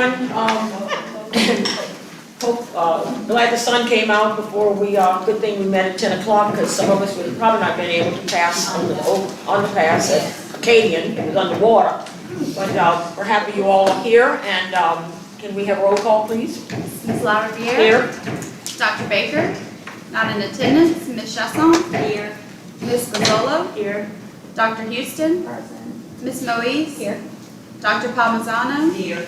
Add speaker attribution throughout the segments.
Speaker 1: everyone. Glad the sun came out before we, good thing we met at 10 o'clock because some of us would have probably not been able to pass on the pass at Acadian, it was underwater. But we're happy you all are here, and can we have roll call, please?
Speaker 2: Ms. LaRiviere.
Speaker 1: Here.
Speaker 2: Dr. Baker. Not in attendance. Ms. Chasson. Here. Ms. Bozzolo. Here. Dr. Houston. Present. Ms. Moise. Here. Dr. Palmazzano. Here.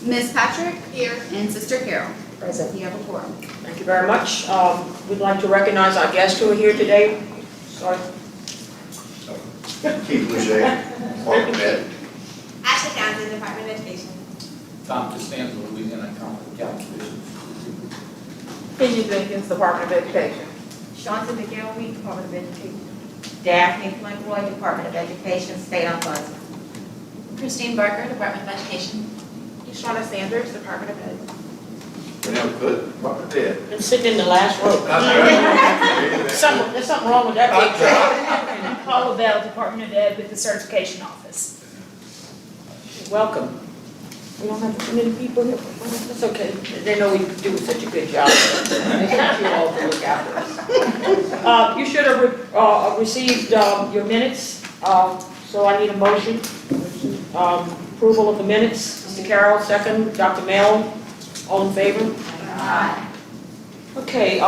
Speaker 2: Ms. Patrick. Here. And Sister Carol.
Speaker 1: Present.
Speaker 2: You have a quorum.
Speaker 1: Thank you very much. We'd like to recognize our guests who are here today. Sorry.
Speaker 3: Keith Leger, Department of Ed.
Speaker 4: Ashley Townsend, Department of Education.
Speaker 5: Tom Costanza, Louisiana Calculation.
Speaker 6: Kenya Jenkins, Department of Education.
Speaker 4: Shanta McGilvey, Department of Education.
Speaker 6: Daphne Flinkroy, Department of Education, State on Funds.
Speaker 4: Christine Barker, Department of Education.
Speaker 6: Shauna Sanders, Department of Ed.
Speaker 3: Renell Cook, Department of Ed.
Speaker 1: And sitting in the last row. There's something wrong with that picture.
Speaker 7: Paula Bell, Department of Ed with the Certification Office.
Speaker 1: Welcome. We don't have too many people here. That's okay. They know we do such a good job. They have you all to look after us. You should have received your minutes, so I need a motion. Approval of the minutes. Mr. Carroll, second. Dr. Mel, all in favor?
Speaker 2: Aye.
Speaker 1: Okay,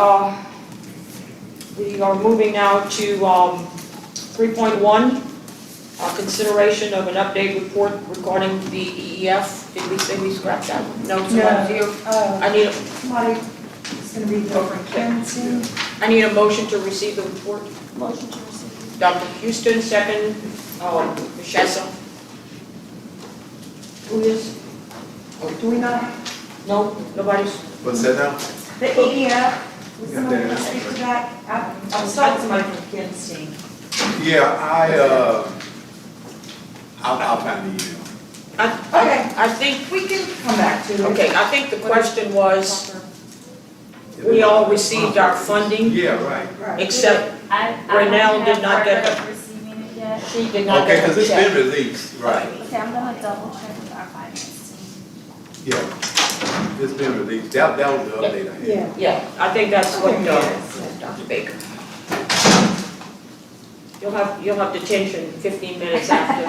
Speaker 1: we are moving now to 3.1. Consideration of an update report regarding the EEF. Did we say we scrapped that? No, somebody's here. I need I need a motion to receive the report.
Speaker 2: Motion to receive.
Speaker 1: Dr. Houston, second. Ms. Chasson. Who is?
Speaker 6: Do we not?
Speaker 1: No, nobody's.
Speaker 3: What's that now?
Speaker 6: The EEF, was
Speaker 3: Yeah,
Speaker 6: somebody
Speaker 3: there
Speaker 6: going to
Speaker 3: is.
Speaker 6: speak to that? I was talking to somebody from Kinston.
Speaker 3: Yeah, I'll find the email.
Speaker 1: I think,
Speaker 6: We can come back to it.
Speaker 1: okay, I think the question was, we all received our funding,
Speaker 3: Yeah, right.
Speaker 6: Right.
Speaker 1: except Renell did not get
Speaker 2: it.
Speaker 1: it.
Speaker 2: Receiving it yet.
Speaker 1: She did not
Speaker 3: Okay,
Speaker 1: get
Speaker 3: because
Speaker 1: her
Speaker 3: it's
Speaker 1: check.
Speaker 3: been released, right.
Speaker 2: Okay, I'm gonna double check with our finance team.
Speaker 3: Yeah, it's been released. That was the update I had.
Speaker 6: Yeah.
Speaker 1: Yeah, I think that's what, Dr. Baker. You'll have detention 15 minutes after.
Speaker 3: I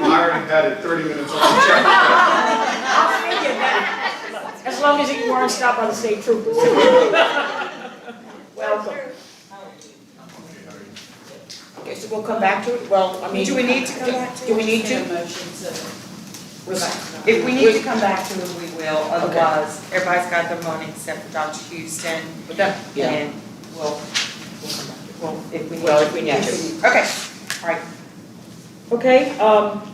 Speaker 3: already had it 30 minutes on the check.
Speaker 1: As long as you weren't stopped by the state troopers. Welcome. Okay, so we'll come back to it. Well, I mean.
Speaker 6: Do we need to come back to it?
Speaker 1: Do we need to?
Speaker 6: If we need to come back to it, we will, otherwise, everybody's got their money except for Dr. Houston.
Speaker 1: But that, yeah,
Speaker 6: And we'll come back to it. Well, if we need to.
Speaker 1: Well, if we need
Speaker 6: Yes.
Speaker 1: to.
Speaker 6: Okay, all right.
Speaker 1: okay,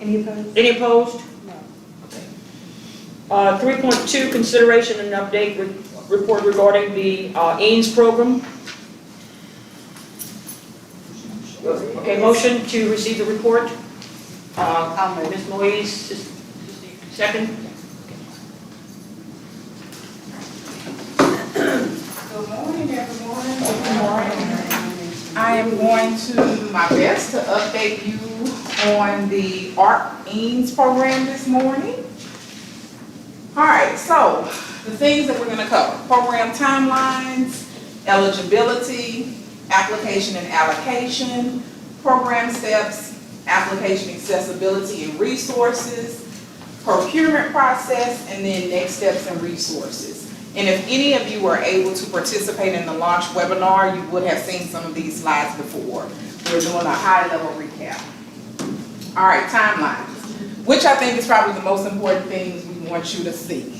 Speaker 6: Any opposed?
Speaker 1: any opposed?
Speaker 6: No.
Speaker 1: 3.2, consideration and update report regarding the Ains program. Okay, motion to receive the report. Ms. Moise, second.
Speaker 8: Good morning, everyone. Good morning. I am going to do my best to update you on the ARC-EANS program this morning. All right, so the things that we're going to cover: program timelines, eligibility, application and allocation, program steps, application accessibility and resources, procurement process, and then next steps and resources. And if any of you were able to participate in the launch webinar, you would have seen some of these slides before. We're doing a high-level recap. All right, timelines, which I think is probably the most important things we want you to see.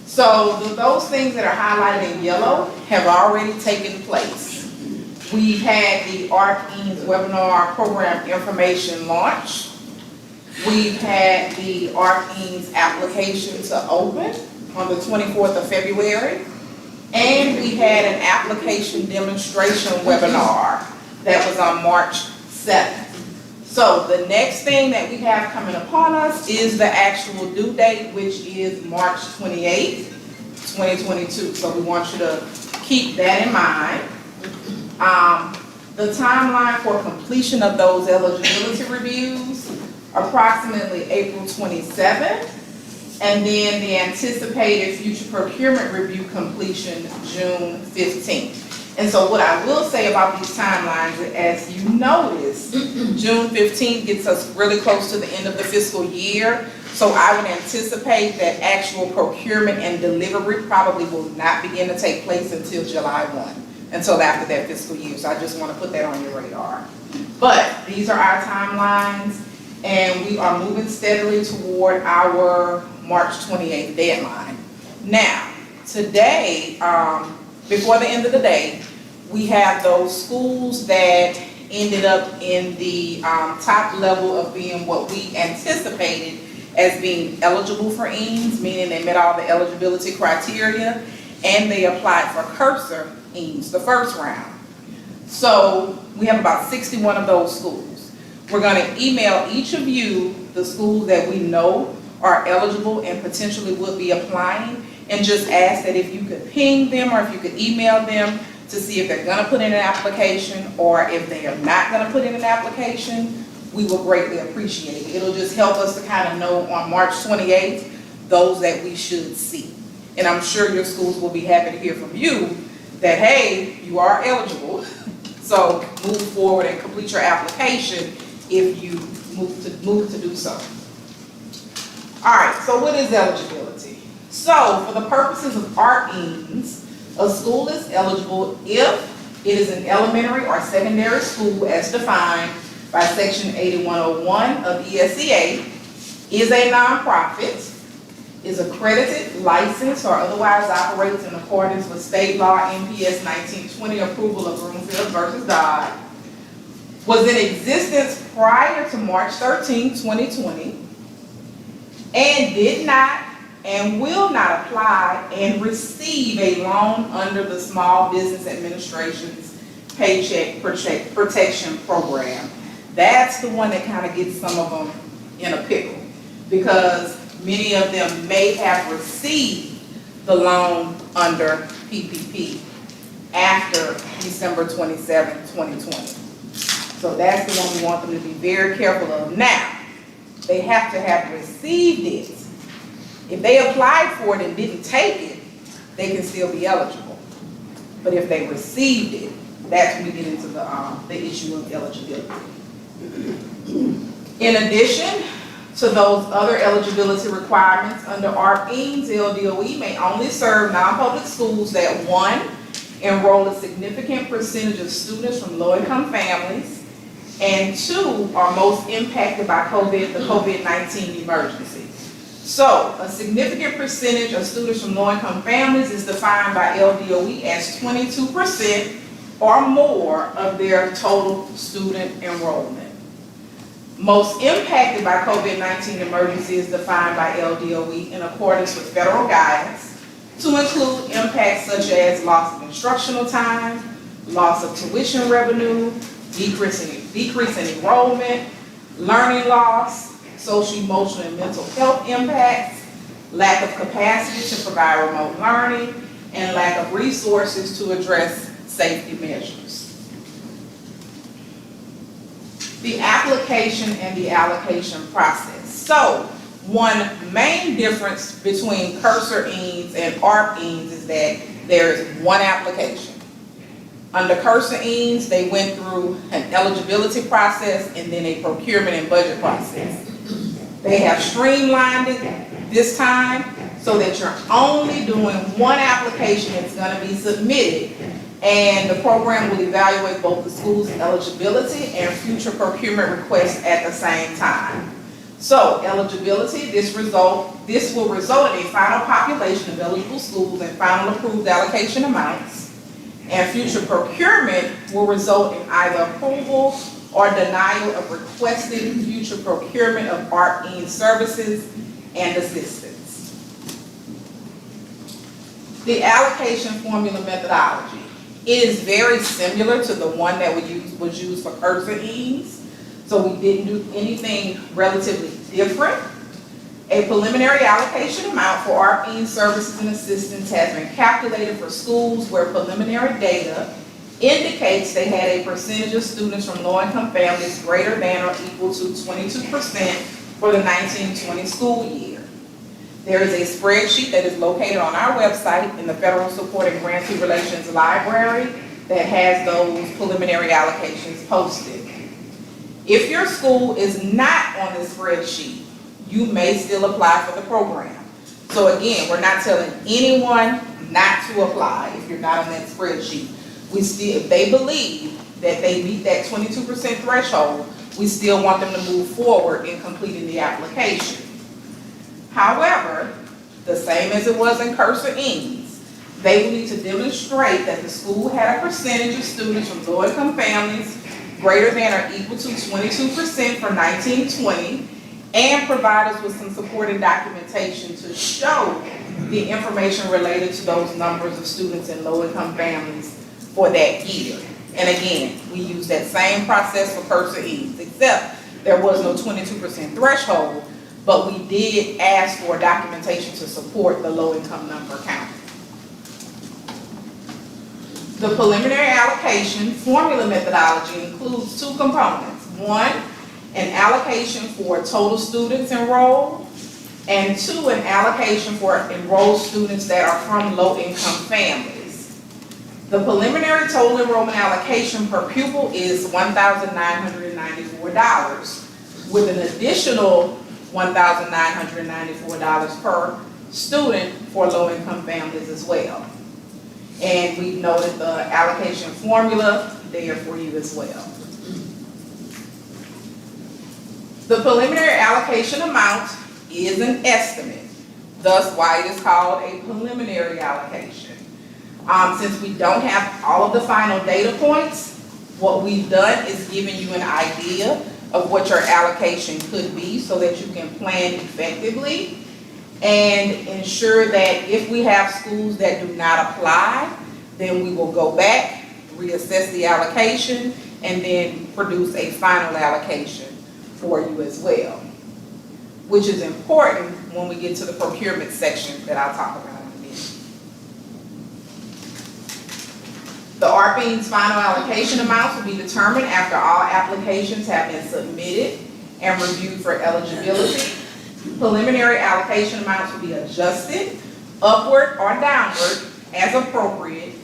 Speaker 8: So those things that are highlighted in yellow have already taken place. We've had the ARC-EANS webinar program information launch. We've had the ARC-EANS application to open on the 24th of February. And we had an application demonstration webinar that was on March 7th. So the next thing that we have coming upon us is the actual due date, which is March 28th, 2022. So we want you to keep that in mind. The timeline for completion of those eligibility reviews, approximately April 27th. And then the anticipated future procurement review completion, June 15th. And so what I will say about these timelines, as you notice, June 15th gets us really close to the end of the fiscal year. So I would anticipate that actual procurement and delivery probably will not begin to take place until July 1, until after that fiscal year. So I just want to put that on your radar. But these are our timelines, and we are moving steadily toward our March 28th deadline. Now, today, before the end of the day, we have those schools that ended up in the top level of being what we anticipated as being eligible for EAMS, meaning they met all the eligibility criteria, and they applied for cursor EAMS the first round. So we have about 61 of those schools. We're going to email each of you the schools that we know are eligible and potentially would be applying, and just ask that if you could ping them or if you could email them to see if they're going to put in an application, or if they are not going to put in an application, we will greatly appreciate it. It'll just help us to kind of know on March 28th those that we should see. And I'm sure your schools will be happy to hear from you that, hey, you are eligible, so move forward and complete your application if you move to do so. All right, so what is eligibility? So for the purposes of ARC EAMS, a school is eligible if it is an elementary or secondary school as defined by Section 8101 of ESEA, is a nonprofit, is accredited, licensed, or otherwise operates in accordance with state law NPS 1920 approval of Broomfield versus Dodd, was in existence prior to March 13, 2020, and did not and will not apply and receive a loan under the Small Business Administration's Paycheck Protection Program. That's the one that kind of gets some of them in a pickle, because many of them may have received the loan under PPP after December 27, 2020. So that's the one we want them to be very careful of. Now, they have to have received it. If they applied for it and didn't take it, they can still be eligible. But if they received it, that's when we get into the issue of eligibility. In addition to those other eligibility requirements under ARC EAMS, LDOE may only serve non-public schools that, one, enroll a significant percentage of students from low-income families, and two, are most impacted by the COVID-19 emergency. So, a significant percentage of students from low-income families is defined by LDOE as 22% or more of their total student enrollment. Most impacted by COVID-19 emergency is defined by LDOE in accordance with federal guidance to include impacts such as loss of instructional time, loss of tuition revenue, decrease in enrollment, learning loss, social, emotional, and mental health impacts, lack of capacity to provide remote learning, and lack of resources to address safety measures. The application and the allocation process. So, one main difference between cursor EAMS and ARC EAMS is that there is one application. Under cursor EAMS, they went through an eligibility process and then a procurement and budget process. They have streamlined it this time so that you're only doing one application that's going to be submitted, and the program will evaluate both the school's eligibility and future procurement requests at the same time. So eligibility, this will result in a final population of eligible schools and final approved allocation amounts. And future procurement will result in either approval or denial of requested future procurement of ARC EAMS services and assistance. The allocation formula methodology. It is very similar to the one that was used for cursor EAMS, so we didn't do anything relatively different. A preliminary allocation amount for ARC EAMS services and assistance has been calculated for schools where preliminary data indicates they had a percentage of students from low-income families greater than or equal to 22% for the 1920 school year. There is a spreadsheet that is located on our website in the Federal Support and Grantee Relations Library that has those preliminary allocations posted. If your school is not on the spreadsheet, you may still apply for the program. So again, we're not telling anyone not to apply if you're not on that spreadsheet. If they believe that they meet that 22% threshold, we still want them to move forward in completing the application. However, the same as it was in Cursor Eames, they will need to demonstrate that the school had a percentage of students from low-income families greater than or equal to 22% for 1920, and provide us with some supporting documentation to show the information related to those numbers of students in low-income families for that year. And again, we use that same process for Cursor Eames, except there was no 22% threshold, but we did ask for documentation to support the low-income number count. The preliminary allocation formula methodology includes two components. One, an allocation for total students enrolled, and two, an allocation for enrolled students that are from low-income families. The preliminary total enrollment allocation per pupil is $1,994, with an additional $1,994 per student for low-income families as well. And we've noted the allocation formula there for you as well. The preliminary allocation amount is an estimate, thus why it is called a preliminary allocation. Since we don't have all of the final data points, what we've done is given you an idea of what your allocation could be so that you can plan effectively and ensure that if we have schools that do not apply, then we will go back, reassess the allocation, and then produce a final allocation for you as well, which is important when we get to the procurement section that I'll talk about in a minute. The ARPIN's final allocation amounts will be determined after all applications have been submitted and reviewed for eligibility. Preliminary allocation amounts will be adjusted upward or downward as appropriate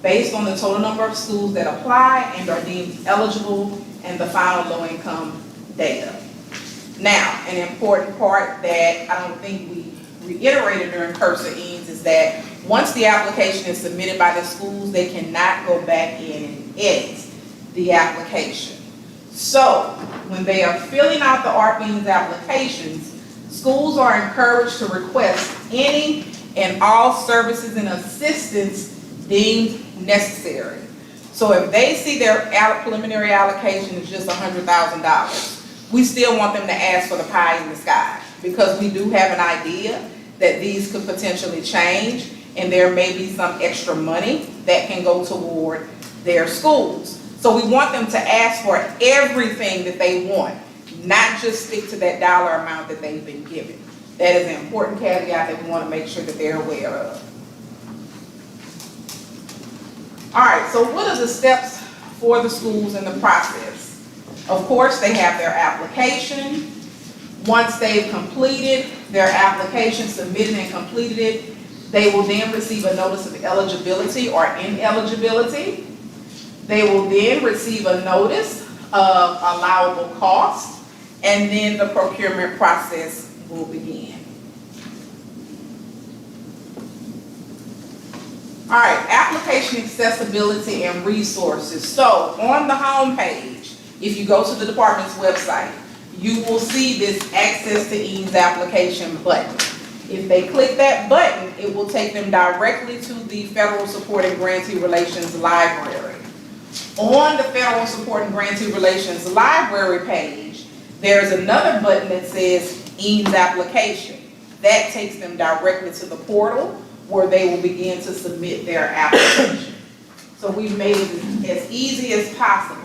Speaker 8: based on the total number of schools that apply and are deemed eligible and the final low-income data. Now, an important part that I don't think we reiterated during Cursor Eames is that once the application is submitted by the schools, they cannot go back in and edit the application. So, when they are filling out the ARPIN's applications, schools are encouraged to request any and all services and assistance deemed necessary. So if they see their preliminary allocation is just $100,000, we still want them to ask for the pie in the sky, because we do have an idea that these could potentially change and there may be some extra money that can go toward their schools. So we want them to ask for everything that they want, not just stick to that dollar amount that they've been given. That is an important caveat that we want to make sure that they're aware of. All right, so what are the steps for the schools in the process? Of course, they have their application. Once they've completed their application, submitted and completed it, they will then receive a notice of eligibility or ineligibility. They will then receive a notice of allowable cost, and then the procurement process will begin. All right, application accessibility and resources. So on the home page, if you go to the department's website, you will see this Access to Eames application button. If they click that button, it will take them directly to the Federal Support and Grantee Relations Library. On the Federal Support and Grantee Relations Library page, there's another button that says Eames application. That takes them directly to the portal where they will begin to submit their application. So we've made it as easy as possible.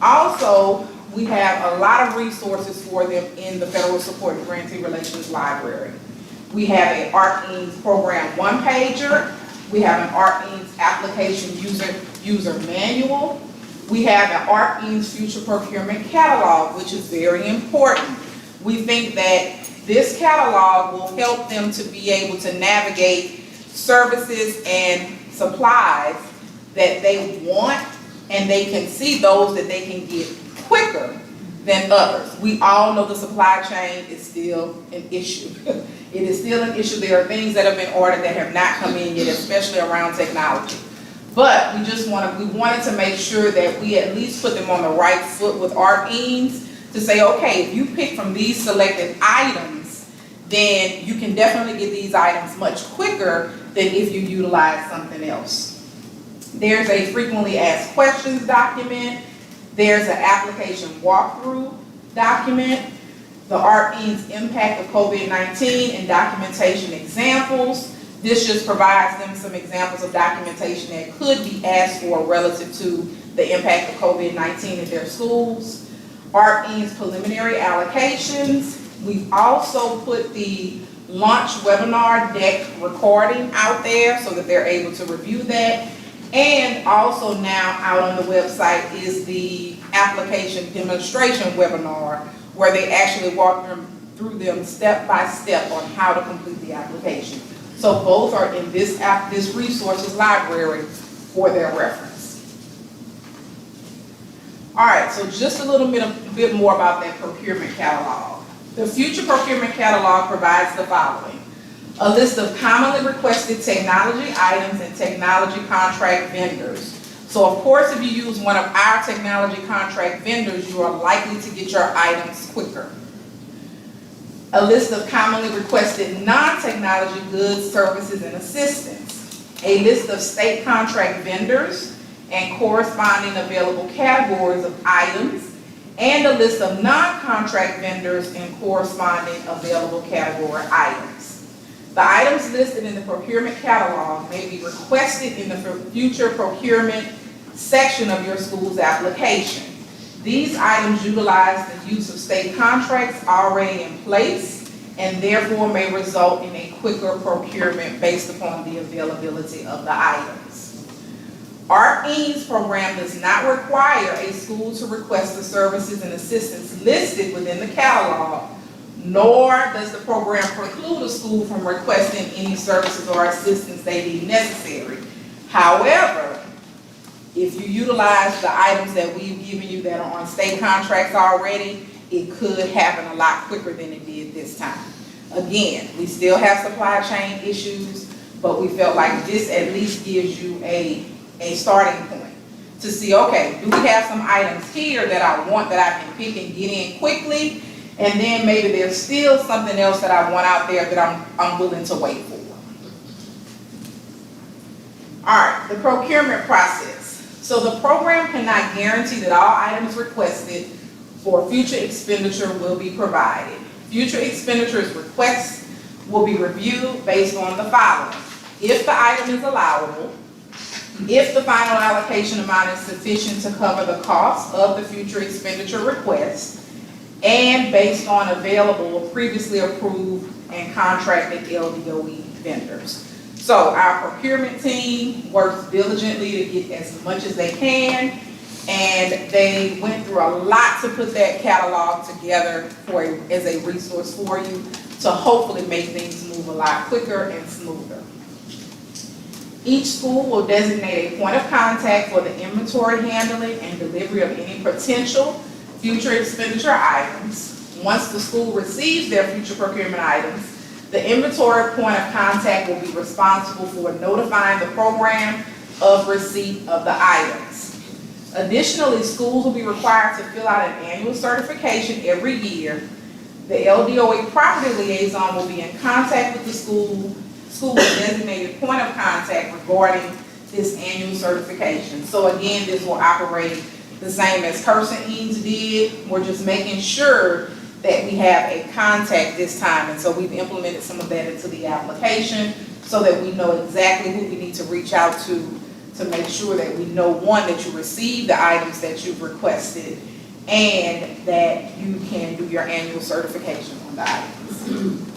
Speaker 8: Also, we have a lot of resources for them in the Federal Support and Grantee Relations Library. We have an ARPIN's program one-pager. We have an ARPIN's application user manual. We have an ARPIN's future procurement catalog, which is very important. We think that this catalog will help them to be able to navigate services and supplies that they want, and they can see those that they can get quicker than others. We all know the supply chain is still an issue. It is still an issue. There are things that have been ordered that have not come in yet, especially around technology. But we wanted to make sure that we at least put them on the right foot with our EANS to say, okay, if you pick from these selected items, then you can definitely get these items much quicker than if you utilize something else. There's a frequently asked questions document. There's an application walkthrough document. The ARC-EANS impact of COVID-19 and documentation examples. This just provides them some examples of documentation that could be asked for relative to the impact of COVID-19 in their schools. ARC-EANS preliminary allocations. We've also put the launch webinar deck recording out there so that they're able to review that. And also now out on the website is the application demonstration webinar, where they actually walk them through them step by step on how to complete the application. So both are in this resources library for their reference. All right, so just a bit more about that procurement catalog. The future procurement catalog provides the following: a list of commonly requested technology items and technology contract vendors. So of course, if you use one of our technology contract vendors, you are likely to get your items quicker. A list of commonly requested non-technology goods, services, and assistance. A list of state contract vendors and corresponding available categories of items, and a list of non-contract vendors and corresponding available category items. The items listed in the procurement catalog may be requested in the future procurement section of your school's application. These items utilize the use of state contracts already in place and therefore may result in a quicker procurement based upon the availability of the items. Our EANS program does not require a school to request the services and assistance listed within the catalog, nor does the program preclude a school from requesting any services or assistance they deem necessary. However, if you utilize the items that we've given you that are on state contracts already, it could happen a lot quicker than it did this time. Again, we still have supply chain issues, but we felt like this at least gives you a starting point to see, okay, do we have some items here that I want that I can pick and get in quickly? And then maybe there's still something else that I want out there that I'm willing to wait for. All right, the procurement process. So the program cannot guarantee that all items requested for future expenditure will be provided. Future expenditures requests will be reviewed based on the following: if the item is allowable, if the final allocation amount is sufficient to cover the cost of the future expenditure request, and based on available or previously approved and contracted LDOE vendors. So our procurement team works diligently to get as much as they can, and they went through a lot to put that catalog together as a resource for you to hopefully make things move a lot quicker and smoother. Each school will designate a point of contact for the inventory handling and delivery of any potential future expenditure items. Once the school receives their future procurement items, the inventory point of contact will be responsible for notifying the program of receipt of the items. Additionally, schools will be required to fill out an annual certification every year. The LDOE property liaison will be in contact with the school's designated point of contact regarding this annual certification. So again, this will operate the same as Person EANS did. We're just making sure that we have a contact this time, and so we've implemented some of that into the application so that we know exactly who we need to reach out to make sure that we know, one, that you receive the items that you've requested and that you can do your annual certification on the items.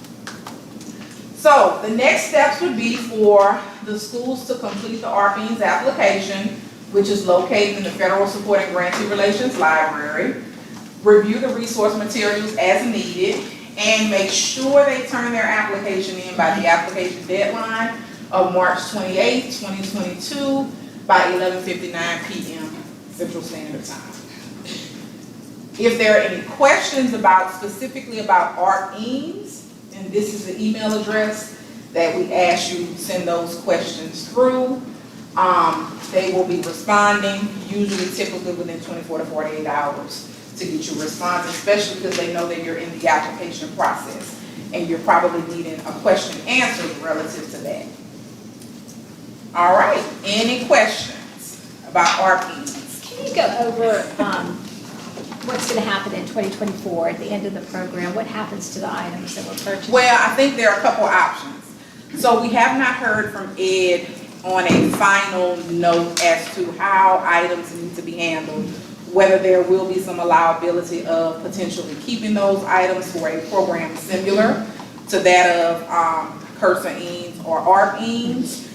Speaker 8: So the next steps would be for the schools to complete the ARC-EANS application, which is located in the Federal Support and Grantee Relations Library. review the resource materials as needed, and make sure they turn their application in by the application deadline of March 28th, 2022 by 11:59 p.m. Central Standard Time. If there are any questions specifically about ARC Eames, and this is the email address that we ask you to send those questions through. They will be responding, typically within 24 to 48 hours to get you a response, especially because they know that you're in the application process and you're probably needing a question answered relative to that. All right, any questions about ARC Eames?
Speaker 9: Can you go over what's going to happen in 2024 at the end of the program? What happens to the items that were purchased?
Speaker 8: Well, I think there are a couple options. So we have not heard from Ed on a final note as to how items need to be handled, whether there will be some allowability of potentially keeping those items for a program similar to that of Cursor Eames or ARC Eames.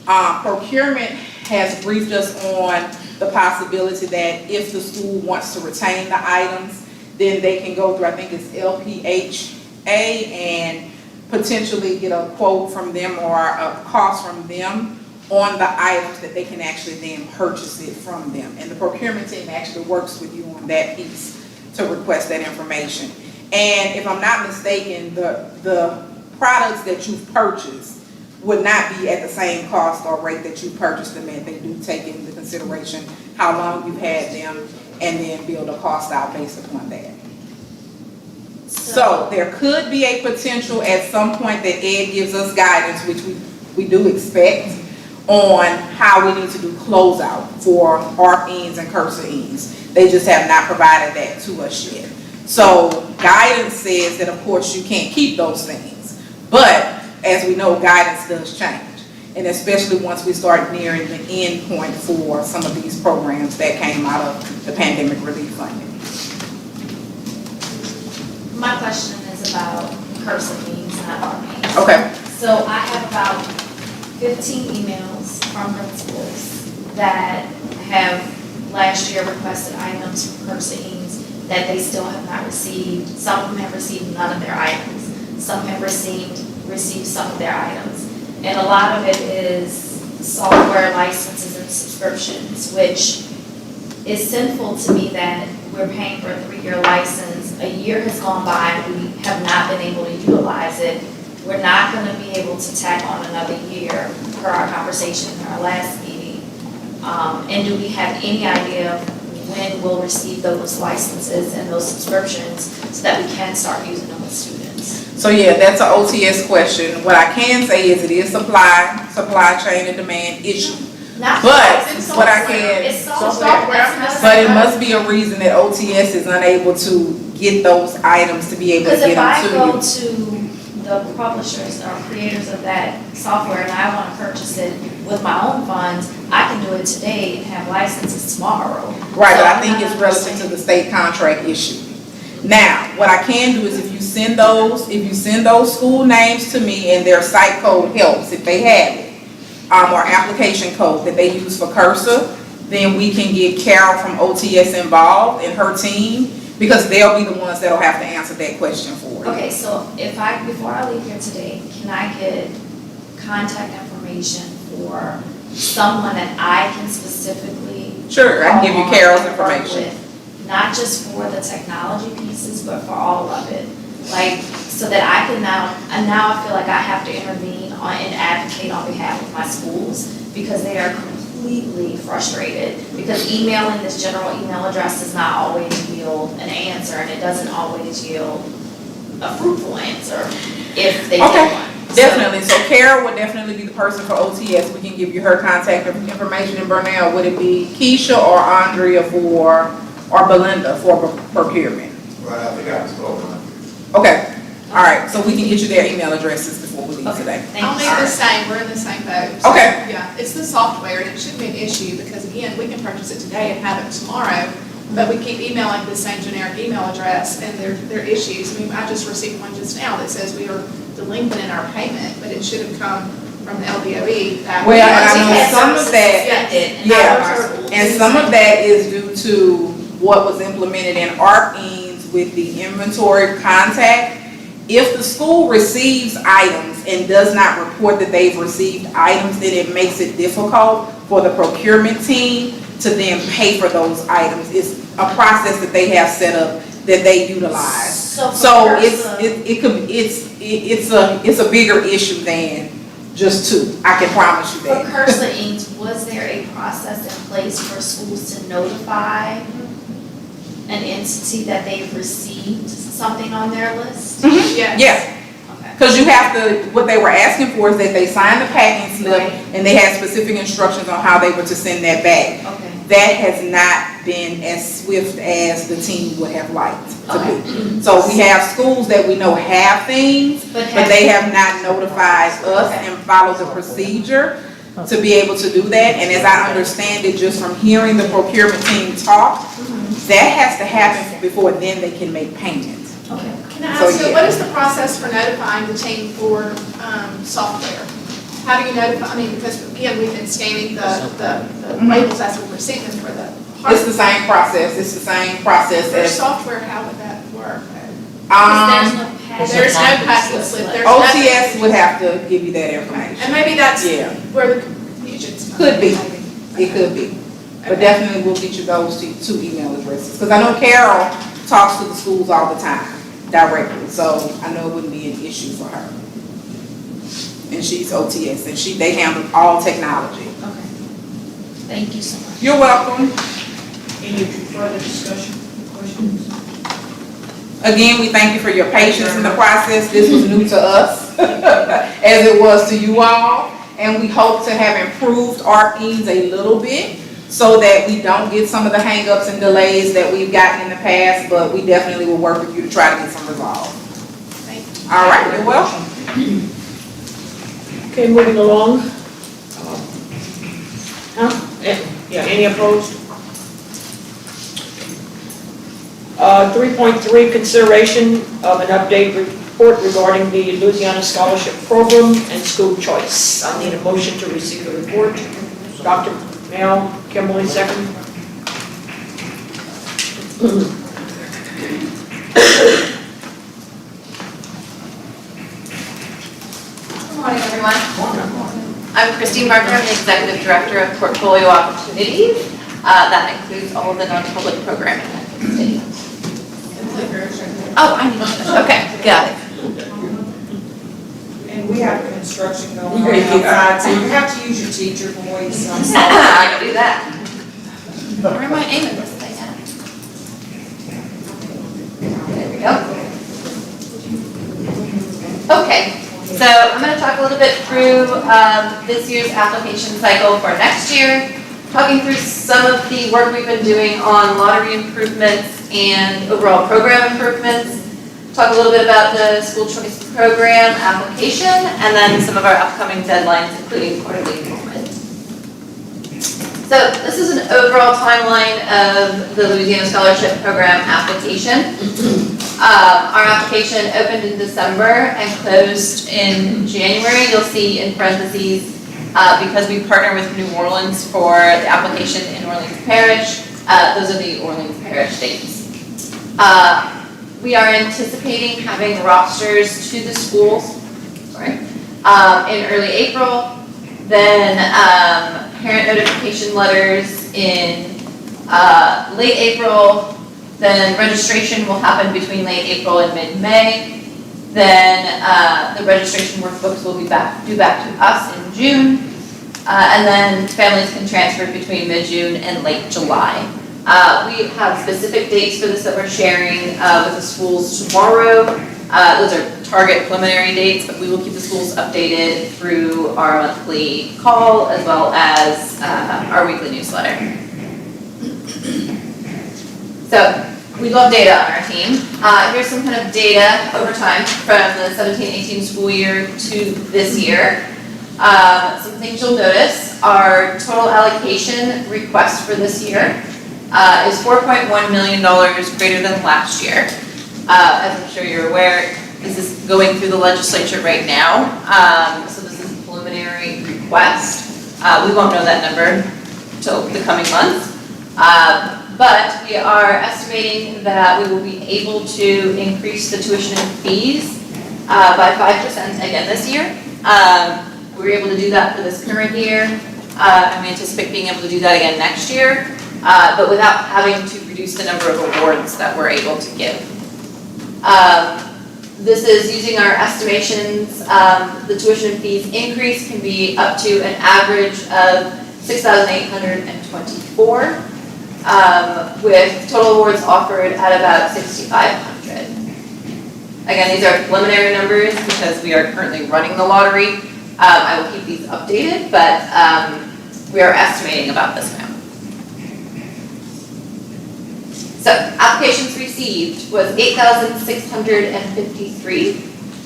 Speaker 8: Procurement has briefed us on the possibility that if the school wants to retain the items, then they can go through, I think it's LPHA, and potentially get a quote from them or a cost from them on the items that they can actually then purchase it from them. And the procurement team actually works with you on that piece to request that information. And if I'm not mistaken, the products that you've purchased would not be at the same cost or rate that you purchased them at. They do take into consideration how long you've had them and then build a cost out based upon that. So there could be a potential at some point that Ed gives us guidance, which we do expect, on how we need to do closeout for ARC Eames and Cursor Eames. They just have not provided that to us yet. So guidance says that of course you can't keep those things, but as we know, guidance does change. And especially once we start nearing the end point for some of these programs that came out of the pandemic relief funding.
Speaker 4: My question is about Cursor Eames, not ARC Eames.
Speaker 8: Okay.
Speaker 4: So I have about 15 emails from principals that have last year requested items from Cursor Eames that they still have not received. Some of them have received none of their items. Some have received some of their items. And a lot of it is software licenses and subscriptions, which is sinful to me that we're paying for a 3-year license. A year has gone by and we have not been able to utilize it. We're not going to be able to tack on another year per our conversation in our last meeting. And do we have any idea of when we'll receive those licenses and those subscriptions so that we can start using them with students?
Speaker 8: So yeah, that's an OTS question. What I can say is it is supply chain and demand issue.
Speaker 4: Not
Speaker 8: But
Speaker 4: it's
Speaker 8: what I
Speaker 4: software.
Speaker 8: can-
Speaker 4: It's software. That's
Speaker 8: But it must be a reason that OTS is unable to get those items to be able to
Speaker 4: Because
Speaker 8: get
Speaker 4: if I
Speaker 8: them
Speaker 4: go
Speaker 8: to you.
Speaker 4: to the publishers or creators of that software and I want to purchase it with my own funds, I can do it today and have licenses tomorrow.
Speaker 8: Right,
Speaker 4: So
Speaker 8: but I
Speaker 4: I'm
Speaker 8: think
Speaker 4: not
Speaker 8: it's relative to
Speaker 4: understanding.
Speaker 8: the state contract issue. Now, what I can do is if you send those school names to me and their site code helps, if they have it, or application code that they use for Cursor, then we can get Carol from OTS involved and her team, because they'll be the ones that'll have to answer that question for you.
Speaker 4: Okay, so before I leave here today, can I get contact information for someone that I can specifically
Speaker 8: Sure, I can give you
Speaker 4: call
Speaker 8: Carol's
Speaker 4: and work
Speaker 8: information.
Speaker 4: with? Not just for the technology pieces, but for all of it. Like, so that I can now I feel like I have to intervene and advocate on behalf of my schools because they are completely frustrated. Because emailing this general email address does not always yield an answer, and it doesn't always yield a fruitful answer if they
Speaker 8: Okay.
Speaker 4: get one.
Speaker 8: Definitely, so Carol would definitely be the person for OTS. We can give you her contact information. And Burnell, would it be Keisha or Andrea or Belinda for procurement?
Speaker 3: Right, I think I was told that.
Speaker 8: Okay, all right, so we can get you their email addresses before we leave today.
Speaker 4: Thank
Speaker 10: I'll
Speaker 4: you.
Speaker 10: make the same, we're in the same boat. So,
Speaker 8: Okay.
Speaker 10: Yeah, it's the software, and it shouldn't be an issue, because again, we can purchase it today and have it tomorrow, but we keep emailing the same generic email address, and there are issues. I mean, I just received one just now that says we are delinquent in our payment, but it should have come from the LDOE. That
Speaker 8: Well, and I
Speaker 4: We
Speaker 8: know
Speaker 4: had
Speaker 8: some of
Speaker 4: services
Speaker 8: that-
Speaker 4: suspended in
Speaker 8: yeah,
Speaker 4: our schools.
Speaker 8: And some of that is due to what was implemented in ARC-ins with the inventory contact. If the school receives items and does not report that they've received items, then it makes it difficult for the procurement team to then pay for those items. It's a process that they have set up that they utilize.
Speaker 4: So
Speaker 8: it's a bigger issue than just two. I can promise you
Speaker 4: for
Speaker 8: that.
Speaker 4: Cursor Inc., was there a process in place for schools to notify an entity that they've received something on their list?
Speaker 10: Yes.
Speaker 8: Yeah.
Speaker 4: Okay.
Speaker 8: Because you have to, what they were asking for is that they sign the packing slip
Speaker 4: Right.
Speaker 8: and they had specific instructions on how they were to send that back.
Speaker 4: Okay.
Speaker 8: That has not been as swift as the team would have liked to be. So we have schools that we know have things, but they have not notified us and followed the procedure to be able to do that. And as I understand it, just from hearing the procurement team talk, that has to happen before then they can make payments.
Speaker 4: Okay.
Speaker 10: Can I
Speaker 8: So,
Speaker 10: ask you,
Speaker 8: yeah.
Speaker 10: what is the process for notifying the team for software? How do you notify, I mean, because again, we've been scanning the labels as we were seeing them for the
Speaker 8: It's the
Speaker 10: hardware.
Speaker 8: same process, it's the same process
Speaker 10: For
Speaker 8: as,
Speaker 10: software, how would that work?
Speaker 4: Because there's no package.
Speaker 10: There's no packet slip, there's nothing.
Speaker 8: OTS would have to give you that information.
Speaker 10: And maybe that's
Speaker 8: Yeah.
Speaker 10: where the confusion's coming.
Speaker 8: Could be. It could be. But definitely we'll get you those two email addresses. Because I know Carol talks to the schools all the time directly, so I know it wouldn't be an issue for her. And she's OTS, and they handle all technology.
Speaker 4: Okay. Thank you so much.
Speaker 8: You're welcome.
Speaker 1: Any further discussion, questions?
Speaker 8: Again, we thank you for your patience in the process. This was new to us, as it was to you all. And we hope to have improved ARC-ins a little bit so that we don't get some of the hangups and delays that we've gotten in the past, but we definitely will work with you to try to get some resolve.
Speaker 10: Thank you.
Speaker 8: All right, you're welcome.
Speaker 1: Okay, moving along. Yeah, any opposed? 3.3, consideration of an update report regarding the Louisiana Scholarship Program and school choice. I need a motion to receive the report. Dr. Mel, Kimberly, second.
Speaker 11: Good morning, everyone. I'm Christine Barker. I'm the Executive Director of Portfolio Opportunities. That includes all of the non-public programming at the state. Oh, I need, okay, got it.
Speaker 6: And we have construction going on outside, so you have to use your teacher voice. I'm sorry.
Speaker 11: I can do that. Where am I aiming this thing at? There we go. Okay, so I'm going to talk a little bit through this year's application cycle for next year, talking through some of the work we've been doing on lottery improvements and overall program improvements, talk a little bit about the school choice program application, and then some of our upcoming deadlines, including quarterly enrollment. So this is an overall timeline of the Louisiana Scholarship Program application. Our application opened in December and closed in January. You'll see in parentheses, because we partner with New Orleans for the application in Orleans Parish, those are the Orleans Parish dates. We are anticipating having rosters to the schools, in early April, then parent notification letters in late April, then registration will happen between late April and mid-May, then the registration workbooks will be due back to us in June, and then families can transfer between mid-June and late July. We have specific dates for this that we're sharing with the schools tomorrow. Those are target preliminary dates, but we will keep the schools updated through our monthly call as well as our weekly newsletter. So we love data on our team. Here's some kind of data over time from the 17-18 school year to this year. Some things you'll notice, our total allocation request for this year is $4.1 million greater than last year. As I'm sure you're aware, this is going through the legislature right now. So this is a preliminary request. We won't know that number until the coming months. But we are estimating that we will be able to increase the tuition and fees by 5% again this year. We were able to do that for this current year, and we anticipate being able to do that again next year, but without having to reduce the number of awards that we're able to give. This is using our estimations. The tuition and fees increase can be up to an average of $6,824, with total awards offered at about $6,500. Again, these are preliminary numbers because we are currently running the lottery. I will keep these updated, but we are estimating about this amount. So, applications received was 8,653. Of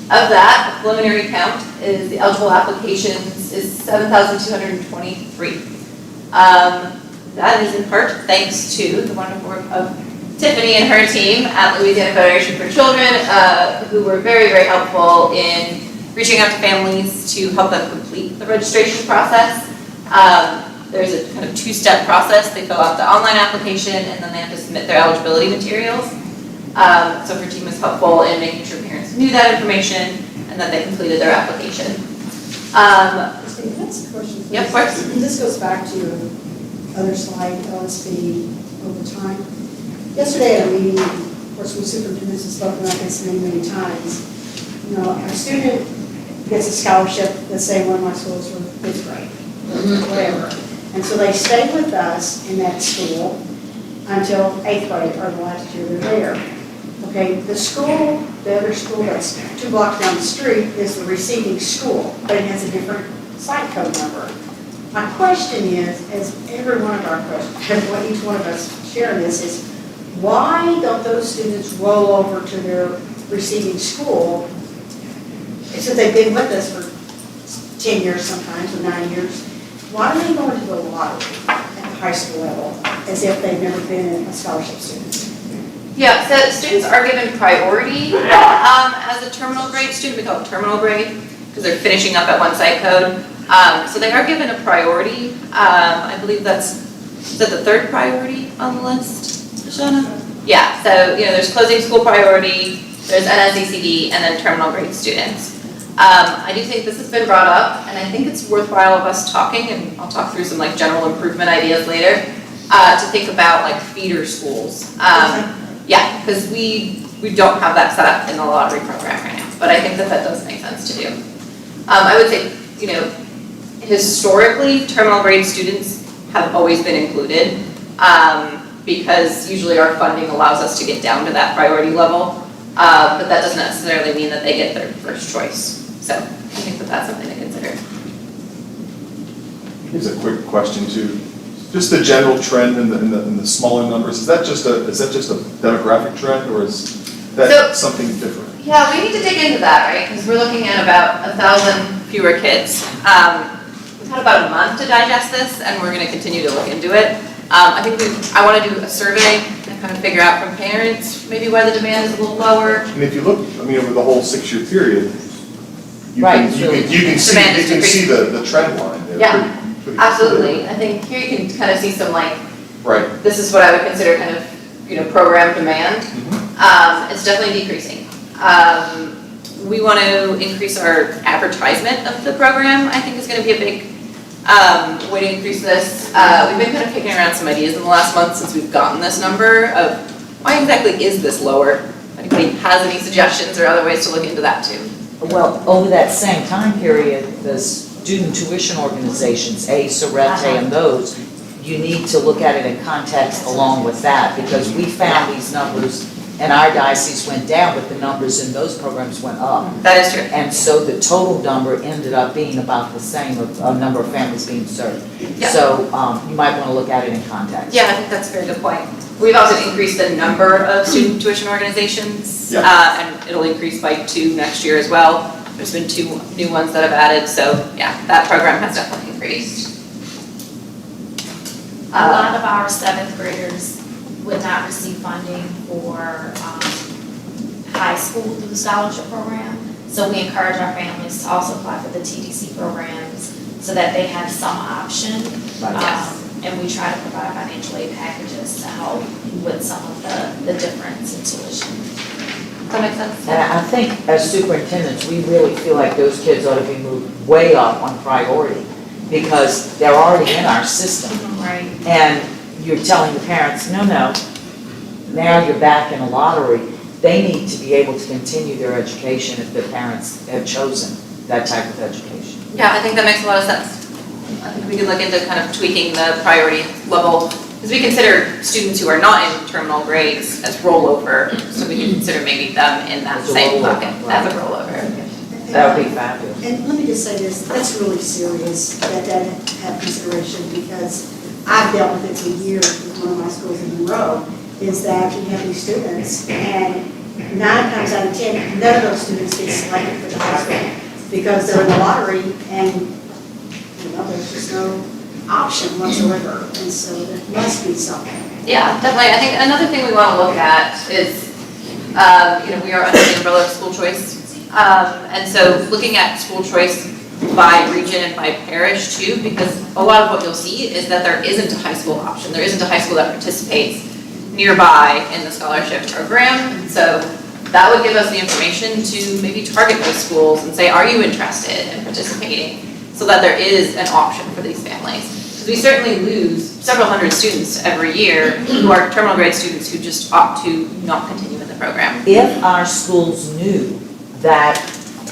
Speaker 11: that, a preliminary count is the eligible applications is 7,223. That is in part thanks to the wonderful work of Tiffany and her team at Louisiana Federation for Children, who were very, very helpful in reaching out to families to help them complete the registration process. There's a kind of two-step process. They fill out the online application and then they have to submit their eligibility materials. So her team was helpful in making sure parents knew that information and that they completed their application.
Speaker 12: Christine, can I ask a question?
Speaker 11: Yep, of course.
Speaker 12: This goes back to your other slide, LSP over time. Yesterday at a meeting, of course, we superintendents have spoken about this many, many times. You know, a student gets a scholarship, let's say one of my schools for fifth grade, or whatever. And so they stay with us in that school until 8th grade, or the last year they're there. Okay, the school, the other school that's 2 blocks down the street is the receiving school, but it has a different site code number. My question is, as every one of our questions, what each one of us share in this is, why don't those students roll over to their receiving school, since they've been with us for 10 years sometimes, or 9 years, why do they go into the lottery at the high school level as if they've never been a scholarship student?
Speaker 11: Yeah, so students are given priority as a terminal grade student. We call it terminal grade because they're finishing up at one site code. So they are given a priority. I believe is that the 3rd priority on the list, Shoshana? Yeah, so there's closing school priority, there's NSECD, and then terminal grade students. I do think this has been brought up, and I think it's worthwhile of us talking, and I'll talk through some general improvement ideas later, to think about feeder schools. Yeah, because we don't have that set up in the lottery program right now, but I think that does make sense to do. I would say, historically, terminal grade students have always been included, because usually our funding allows us to get down to that priority level, but that doesn't necessarily mean that they get their first choice. So I think that that's something to consider.
Speaker 13: Here's a quick question too. Just the general trend in the smaller numbers, is that just a demographic trend, or is that something different?
Speaker 11: Yeah, we need to dig into that, right? Because we're looking at about 1,000 fewer kids. We've had about a month to digest this, and we're going to continue to look into it. I think I want to do a survey and kind of figure out from parents maybe why the demand is a little lower.
Speaker 13: And if you look, over the whole 6-year period, you can see the trend line there.
Speaker 11: Yeah.
Speaker 13: Pretty
Speaker 11: Absolutely.
Speaker 13: clear.
Speaker 11: I think here you can kind of see some
Speaker 13: right.
Speaker 11: This is what I would consider kind of, program demand. It's definitely decreasing. We want to increase our advertisement of the program. I think is going to be a big way to increase this. We've been kind of kicking around some ideas in the last month since we've gotten this number of why exactly is this lower? If anybody has any suggestions or other ways to look into that too.
Speaker 14: Well, over that same time period, the student tuition organizations, ACE, Arete, and those, you need to look at it in context along with that, because we found these numbers and our diocese went down, but the numbers in those programs went up.
Speaker 11: That is true.
Speaker 14: And so the total number ended up being about the same of number of families being served.
Speaker 11: Yeah.
Speaker 14: So you might want to look at it in context.
Speaker 11: Yeah, I think that's a very good point. We've also increased the number of student tuition organizations, and it'll increase by 2 next year as well. There's been 2 new ones that have added, so yeah, that program has definitely increased.
Speaker 4: A lot of our 7th graders would not receive funding for high school through the scholarship program. So we encourage our families to also apply for the TDC programs so that they have some option. and we try to provide financial aid packages to help with some of the difference in tuition.
Speaker 11: Does that make sense?
Speaker 14: And I think as superintendents, we really feel like those kids ought to be moved way up on priority because they're already in our system.
Speaker 4: Right.
Speaker 14: And you're telling the parents, no, now you're back in a lottery. They need to be able to continue their education if their parents have chosen that type of education.
Speaker 11: Yeah, I think that makes a lot of sense. I think we could look into kind of tweaking the priority level, because we consider students who are not in terminal grades as rollover, so we can consider maybe them in that
Speaker 14: As a
Speaker 11: same
Speaker 14: rollover,
Speaker 11: bucket
Speaker 14: right.
Speaker 11: as a rollover.
Speaker 14: That would be fabulous.
Speaker 12: And let me just say this, that's really serious, that have consideration, because I've dealt with it for years with one of my schools in Monroe, is that we have these students, and 9 times out of 10, none of those students get selected for the high school, because they're in the lottery, and, there's just no option whatsoever, and so there must be something.
Speaker 11: Yeah, definitely. I think another thing we want to look at is, we are under the umbrella of school choice. And so looking at school choice by region and by parish too, because a lot of what you'll see is that there isn't a high school option. There isn't a high school that participates nearby in the scholarship program. And so that would give us the information to maybe target those schools and say, are you interested in participating? So that there is an option for these families. Because we certainly lose several hundred students every year who are terminal grade students who just opt to not continue in the program.
Speaker 14: If our schools knew that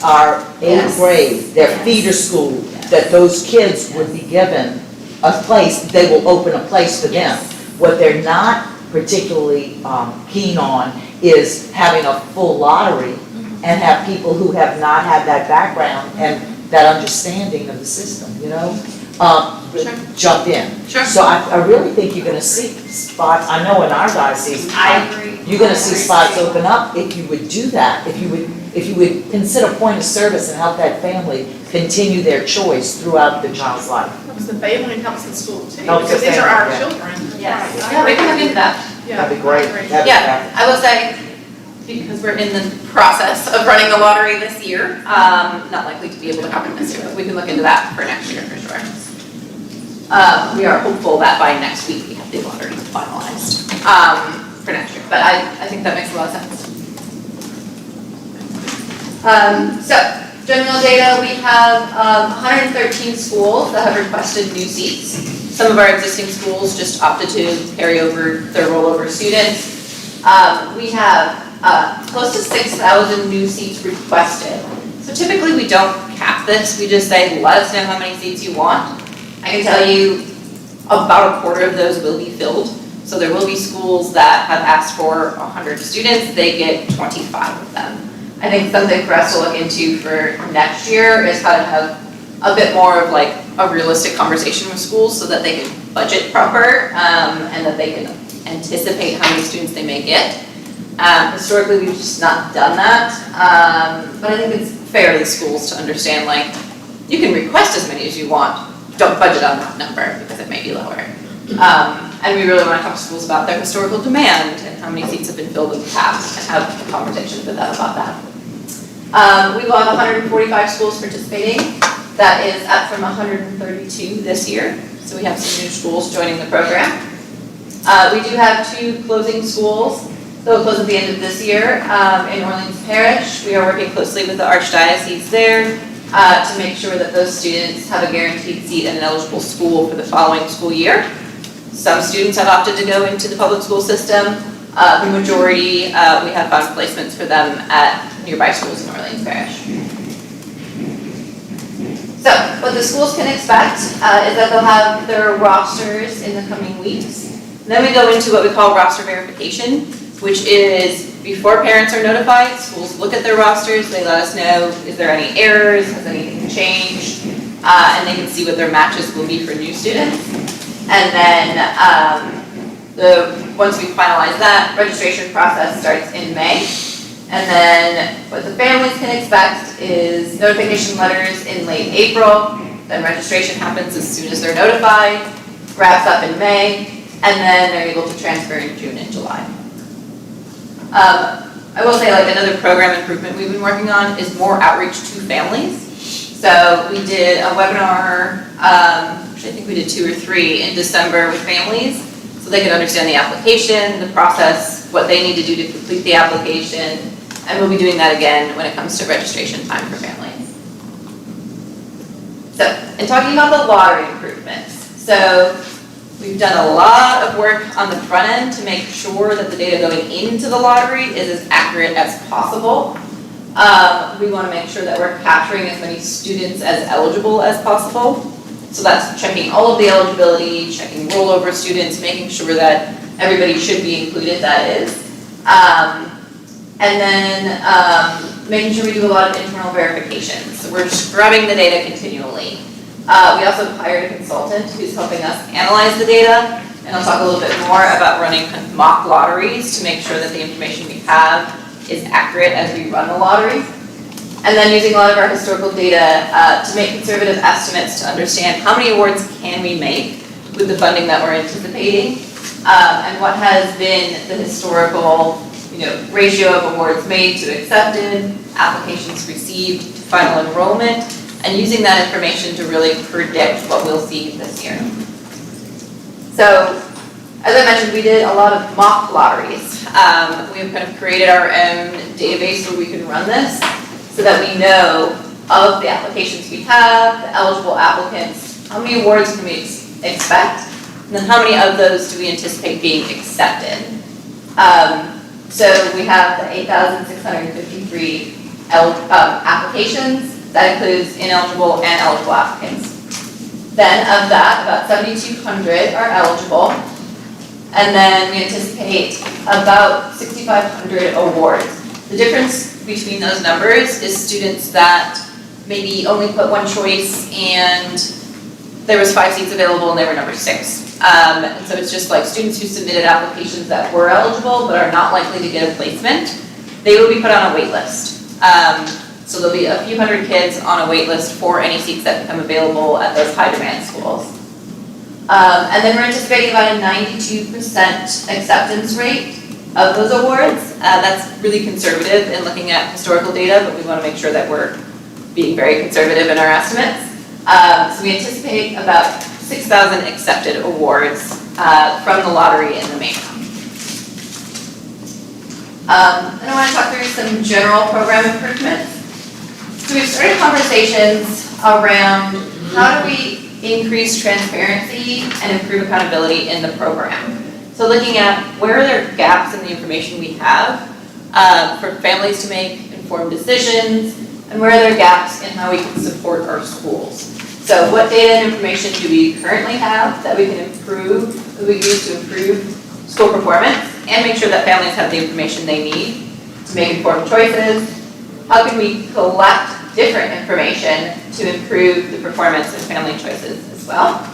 Speaker 14: our 8th grade, their feeder school, that those kids would be given a place, they will open a place for them. What they're not particularly keen on is having a full lottery and have people who have not had that background and that understanding of the system, jump in.
Speaker 11: Sure.
Speaker 14: So I really think you're gonna see spots, I know in our diocese,
Speaker 4: I agree.
Speaker 14: you're gonna see spots open up if you would do that, if you would consider point of service and help that family continue their choice throughout the child's life.
Speaker 10: Helps the family and helps the school too,
Speaker 14: Helps the
Speaker 10: because these are our
Speaker 14: family,
Speaker 10: children.
Speaker 11: Yes.
Speaker 10: Right.
Speaker 11: Yeah, we can look into that.
Speaker 10: Yeah,
Speaker 14: That'd be great.
Speaker 10: I agree.
Speaker 14: That'd be
Speaker 11: Yeah, I will say, because we're in the process of running the lottery this year, not likely to be able to happen this year, but we can look into that for next year for sure. We are hopeful that by next week we have the lottery finalized for next year, but I think that makes a lot of sense. So, general data, we have 113 schools that have requested new seats. Some of our existing schools just opted to carry over their rollover students. We have close to 6,000 new seats requested. So typically we don't cap this, we just say, let us know how many seats you want. I can tell you about a quarter of those will be filled. So there will be schools that have asked for 100 students, they get 25 of them. I think something for us to look into for next year is how to have a bit more of like a realistic conversation with schools so that they can budget proper and that they can anticipate how many students they may get. Historically, we've just not done that, but I think it's fair to the schools to understand, like, you can request as many as you want, don't budget on that number because it may be lower. And we really want to talk to schools about their historical demand and how many seats have been filled in the past and have conversations with them about that. We will have 145 schools participating. That is up from 132 this year. So we have some new schools joining the program. We do have 2 closing schools. They'll close at the end of this year in Orleans Parish. We are working closely with the Archdiocese there to make sure that those students have a guaranteed seat in an eligible school for the following school year. Some students have opted to go into the public school system. The majority, we have found placements for them at nearby schools in Orleans Parish. So, what the schools can expect is that they'll have their rosters in the coming weeks. Then we go into what we call roster verification, which is before parents are notified, schools look at their rosters, they let us know, is there any errors, has anything changed, and they can see what their matches will be for new students. And then once we finalize that, registration process starts in May. And then what the families can expect is notification letters in late April, then registration happens as soon as they're notified, wraps up in May, and then they're able to transfer in June and July. I will say, like, another program improvement we've been working on is more outreach to families. So we did a webinar, actually I think we did 2 or 3 in December with families, so they could understand the application, the process, what they need to do to complete the application, and we'll be doing that again when it comes to registration time for families. So, in talking about the lottery improvements, so we've done a lot of work on the front end to make sure that the data going into the lottery is as accurate as possible. We want to make sure that we're capturing as many students as eligible as possible. So that's checking all of the eligibility, checking rollover students, making sure that everybody should be included, that is. And then making sure we do a lot of internal verifications. So we're scrubbing the data continually. We also hired a consultant who's helping us analyze the data, and I'll talk a little bit more about running mock lotteries to make sure that the information we have is accurate as we run the lottery. And then using a lot of our historical data to make conservative estimates to understand how many awards can we make with the funding that we're anticipating, and what has been the historical ratio of awards made to accepted, applications received to final enrollment, and using that information to really predict what we'll see this year. So, as I mentioned, we did a lot of mock lotteries. We've kind of created our own database where we can run this so that we know of the applications we have, the eligible applicants, how many awards can we expect, and then how many of those do we anticipate being accepted. So we have the 8,653 applications. That includes ineligible and eligible applicants. Then of that, about 7,200 are eligible. And then we anticipate about 6,500 awards. The difference between those numbers is students that maybe only put one choice and there was 5 seats available and they were number 6. And so it's just like students who submitted applications that were eligible but are not likely to get a placement, they will be put on a wait list. So there'll be a few hundred kids on a wait list for any seats that become available at those high demand schools. And then we're anticipating about a 92% acceptance rate of those awards. That's really conservative in looking at historical data, but we want to make sure that we're being very conservative in our estimates. So we anticipate about 6,000 accepted awards from the lottery in the main round. And I want to talk through some general program improvements. So we've started conversations around how do we increase transparency and improve accountability in the program. So looking at where are there gaps in the information we have for families to make informed decisions, and where are there gaps in how we can support our schools. So what data and information do we currently have that we can improve, that we use to improve school performance, and make sure that families have the information they need to make informed choices. How can we collect different information to improve the performance of family choices as well?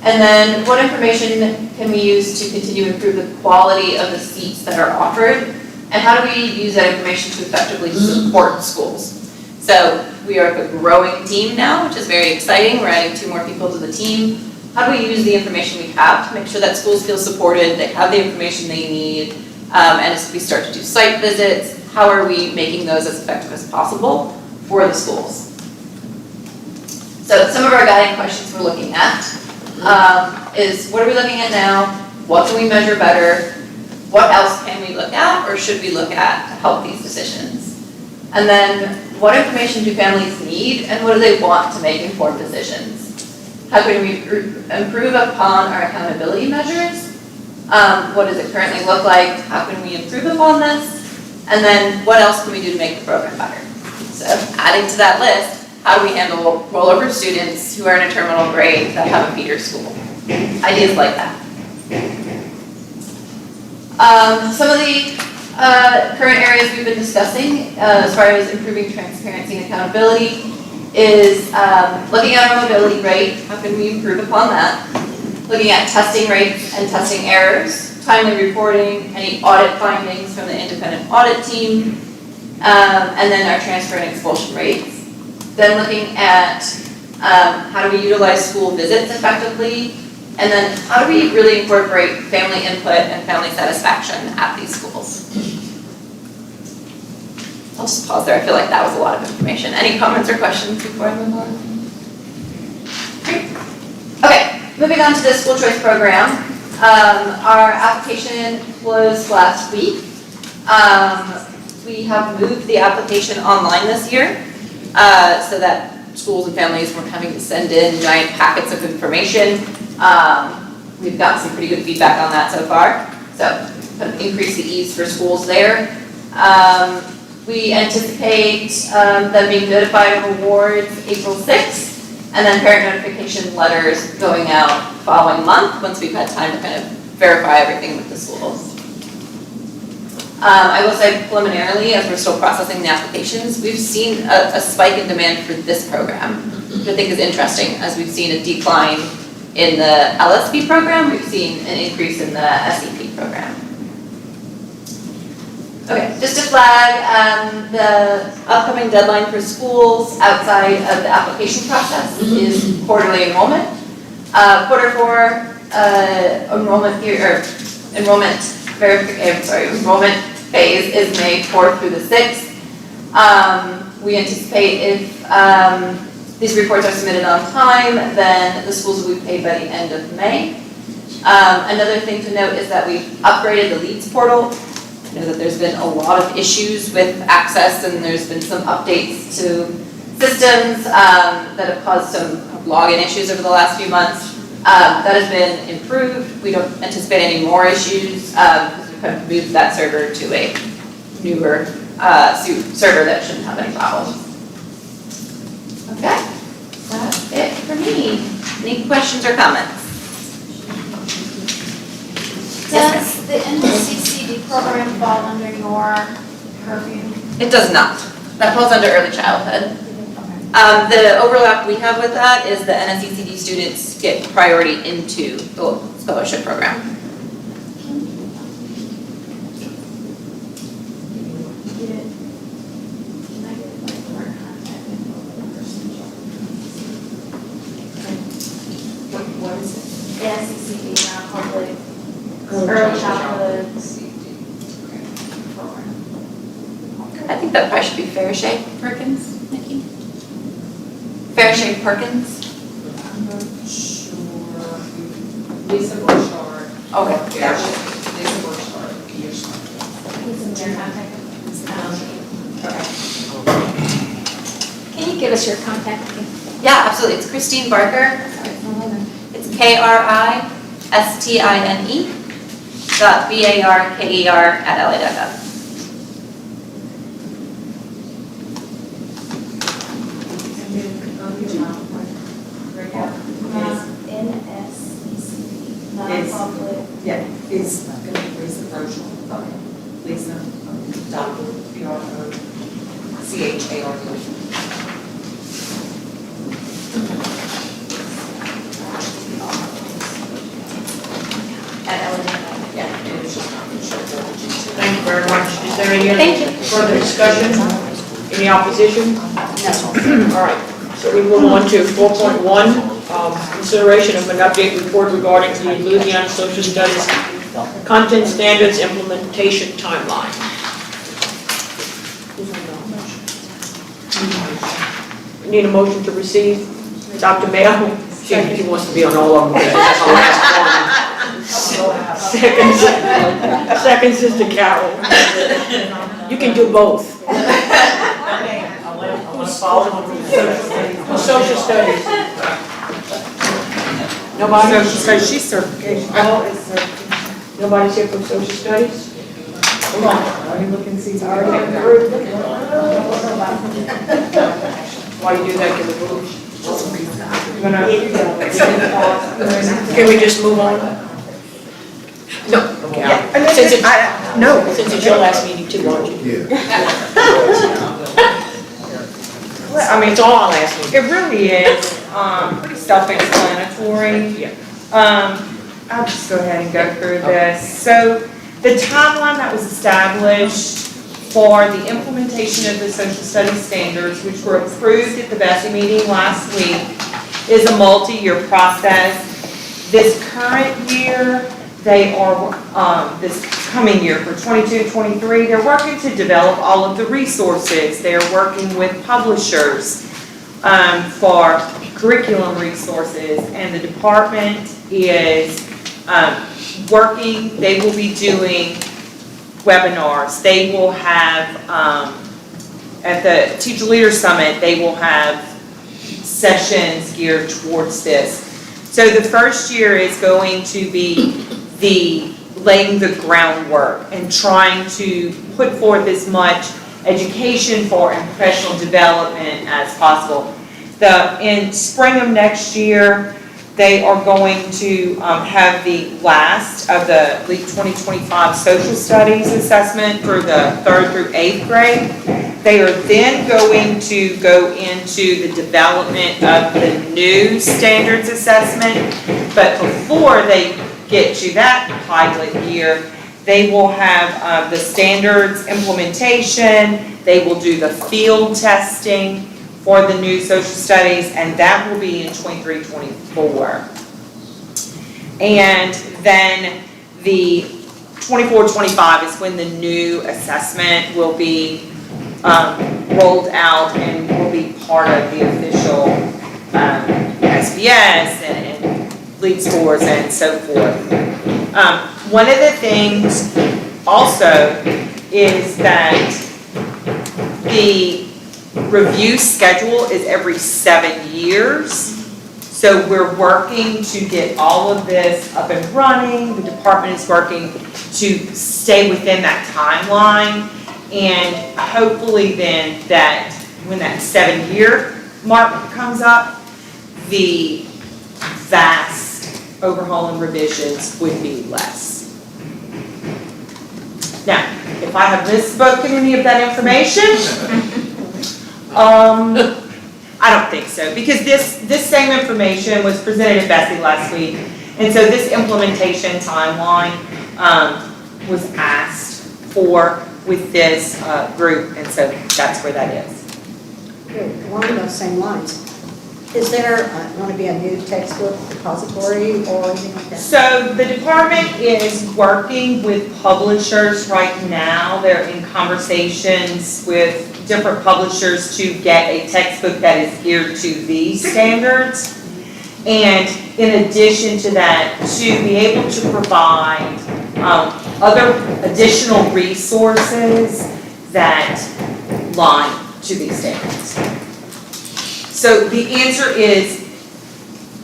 Speaker 11: And then what information can we use to continue to improve the quality of the seats that are offered? And how do we use that information to effectively support schools? So we are a growing team now, which is very exciting. We're adding 2 more people to the team. How do we use the information we have to make sure that schools feel supported, they have the information they need, and as we start to do site visits, how are we making those as effective as possible for the schools? So some of our guiding questions we're looking at is what are we looking at now? What can we measure better? What else can we look at or should we look at to help these decisions? And then what information do families need and what do they want to make informed decisions? How can we improve upon our accountability measures? What does it currently look like? How can we improve upon this? And then what else can we do to make the program better? So adding to that list, how do we handle rollover students who are in a terminal grade that have a feeder school? Ideas like that. Some of the current areas we've been discussing as far as improving transparency and accountability is looking at our mobility rate. How can we improve upon that? Looking at testing rates and testing errors, timely reporting, any audit findings from the independent audit team, and then our transfer and expulsion rates. Then looking at how do we utilize school visits effectively, and then how do we really incorporate family input and family satisfaction at these schools. A I'll just pause there. I feel like that was a lot of information. Any comments or questions before I move on? Great. Okay, moving on to the school choice program. Our application closed last week. We have moved the application online this year so that schools and families weren't having to send in giant packets of information. We've gotten some pretty good feedback on that so far. So kind of increase the ease for schools there. We anticipate them being notified of awards April 6th, and then parent notification letters going out following month once we've had time to kind of verify everything with the schools. I will say preliminarily, as we're still processing the applications, we've seen a spike in demand for this program, which I think is interesting, as we've seen a decline in the LSP program, we've seen an increase in the SEP program. Okay, just to flag, the upcoming deadline for schools outside of the application process is quarterly enrollment. Quarter 4 enrollment phase is May 4th through the 6th. We anticipate if these reports are submitted on time, then the schools will be paid by the end of May. Another thing to note is that we've upgraded the leads portal. I know that there's been a lot of issues with access, and there's been some updates to systems that have caused some login issues over the last few months. That has been improved. We don't anticipate any more issues because we've kind of moved that server to a newer server that shouldn't have any problems. Okay, that's it for me. Any questions or comments?
Speaker 4: Does the NCCD program fall under your purview?
Speaker 11: It does not. That falls under early childhood. The overlap we have with that is the NSECD students get priority into the scholarship program.
Speaker 4: What is it? NCCD, Nonpublic, early childhood program.
Speaker 11: I think that probably should be Fairshade Perkins, Nikki. Fairshade Perkins.
Speaker 6: I'm not sure. Lisa Burchard.
Speaker 11: Okay.
Speaker 6: Yeah, Lisa Burchard. Yes.
Speaker 4: He's in their contact.
Speaker 9: Can you give us your contact again?
Speaker 11: Yeah, absolutely. It's Christine Barker. It's KRISTINE.BARKER@LA.gov.
Speaker 4: NSECD, Nonpublic.
Speaker 6: Yeah, it's going to be Lisa Burchard. Okay. Lisa, Dr. BROCHARD.
Speaker 11: At LA.gov.
Speaker 6: Yeah, it was just not sure.
Speaker 1: Thank you very much. Is there any
Speaker 11: Thank you.
Speaker 1: further discussion? Any opposition? No. All right, so we move on to 4.1, consideration of an update report regarding the Louisiana Social Studies Content Standards Implementation Timeline. We need a motion to receive. Dr. Mayo, she wants to be on all of them. That's the last one. Second, Sister Carol. You can do both. Social studies. Nobody?
Speaker 6: Social studies, she's certification.
Speaker 1: Nobody's here from social studies? Come on.
Speaker 6: Are you looking to see?
Speaker 1: Already approved. Why you do that, give it a Can we just move on? No. Okay. Since it's your last meeting too, aren't you?
Speaker 6: Well, I mean,
Speaker 1: It's all our last meeting.
Speaker 6: it really is pretty self-explanatory.
Speaker 1: Yeah.
Speaker 6: I'll just go ahead and go through this. So the timeline that was established for the implementation of the social studies standards, which were approved at the Bessie meeting last week, is a multi-year process. This current year, they are, this coming year for 22-23, they're working to develop all of the resources. They're working with publishers for curriculum resources, and the department is working, they will be doing webinars. They will have, at the Teacher Leader Summit, they will have sessions geared towards this. So the first year is going to be laying the groundwork and trying to put forth as much education for and professional development as possible. In spring of next year, they are going to have the last of the LEAP 2025 Social Studies assessment for the 3rd through 8th grade. They are then going to go into the development of the new standards assessment, but before they get to that pilot year, they will have the standards implementation, they will do the field testing for the new social studies, and that will be in 23-24. And then the 24-25 is when the new assessment will be rolled out and will be part of the official SBS and lead scores and so forth. One of the things also is that the review schedule is every 7 years. So we're working to get all of this up and running. The department is working to stay within that timeline. And hopefully then that when that 7-year mark comes up, the vast overhaul and revisions would be less. Now, if I have misspoken any of that information, I don't think so, because this same information was presented at Bessie last week, and so this implementation timeline was asked for with this group, and so that's where that is.
Speaker 12: Along those same lines, is there going to be a new textbook depository or anything like that?
Speaker 6: So the department is working with publishers right now. They're in conversations with different publishers to get a textbook that is geared to these standards. And in addition to that, to be able to provide other additional resources that line to these standards. So the answer is,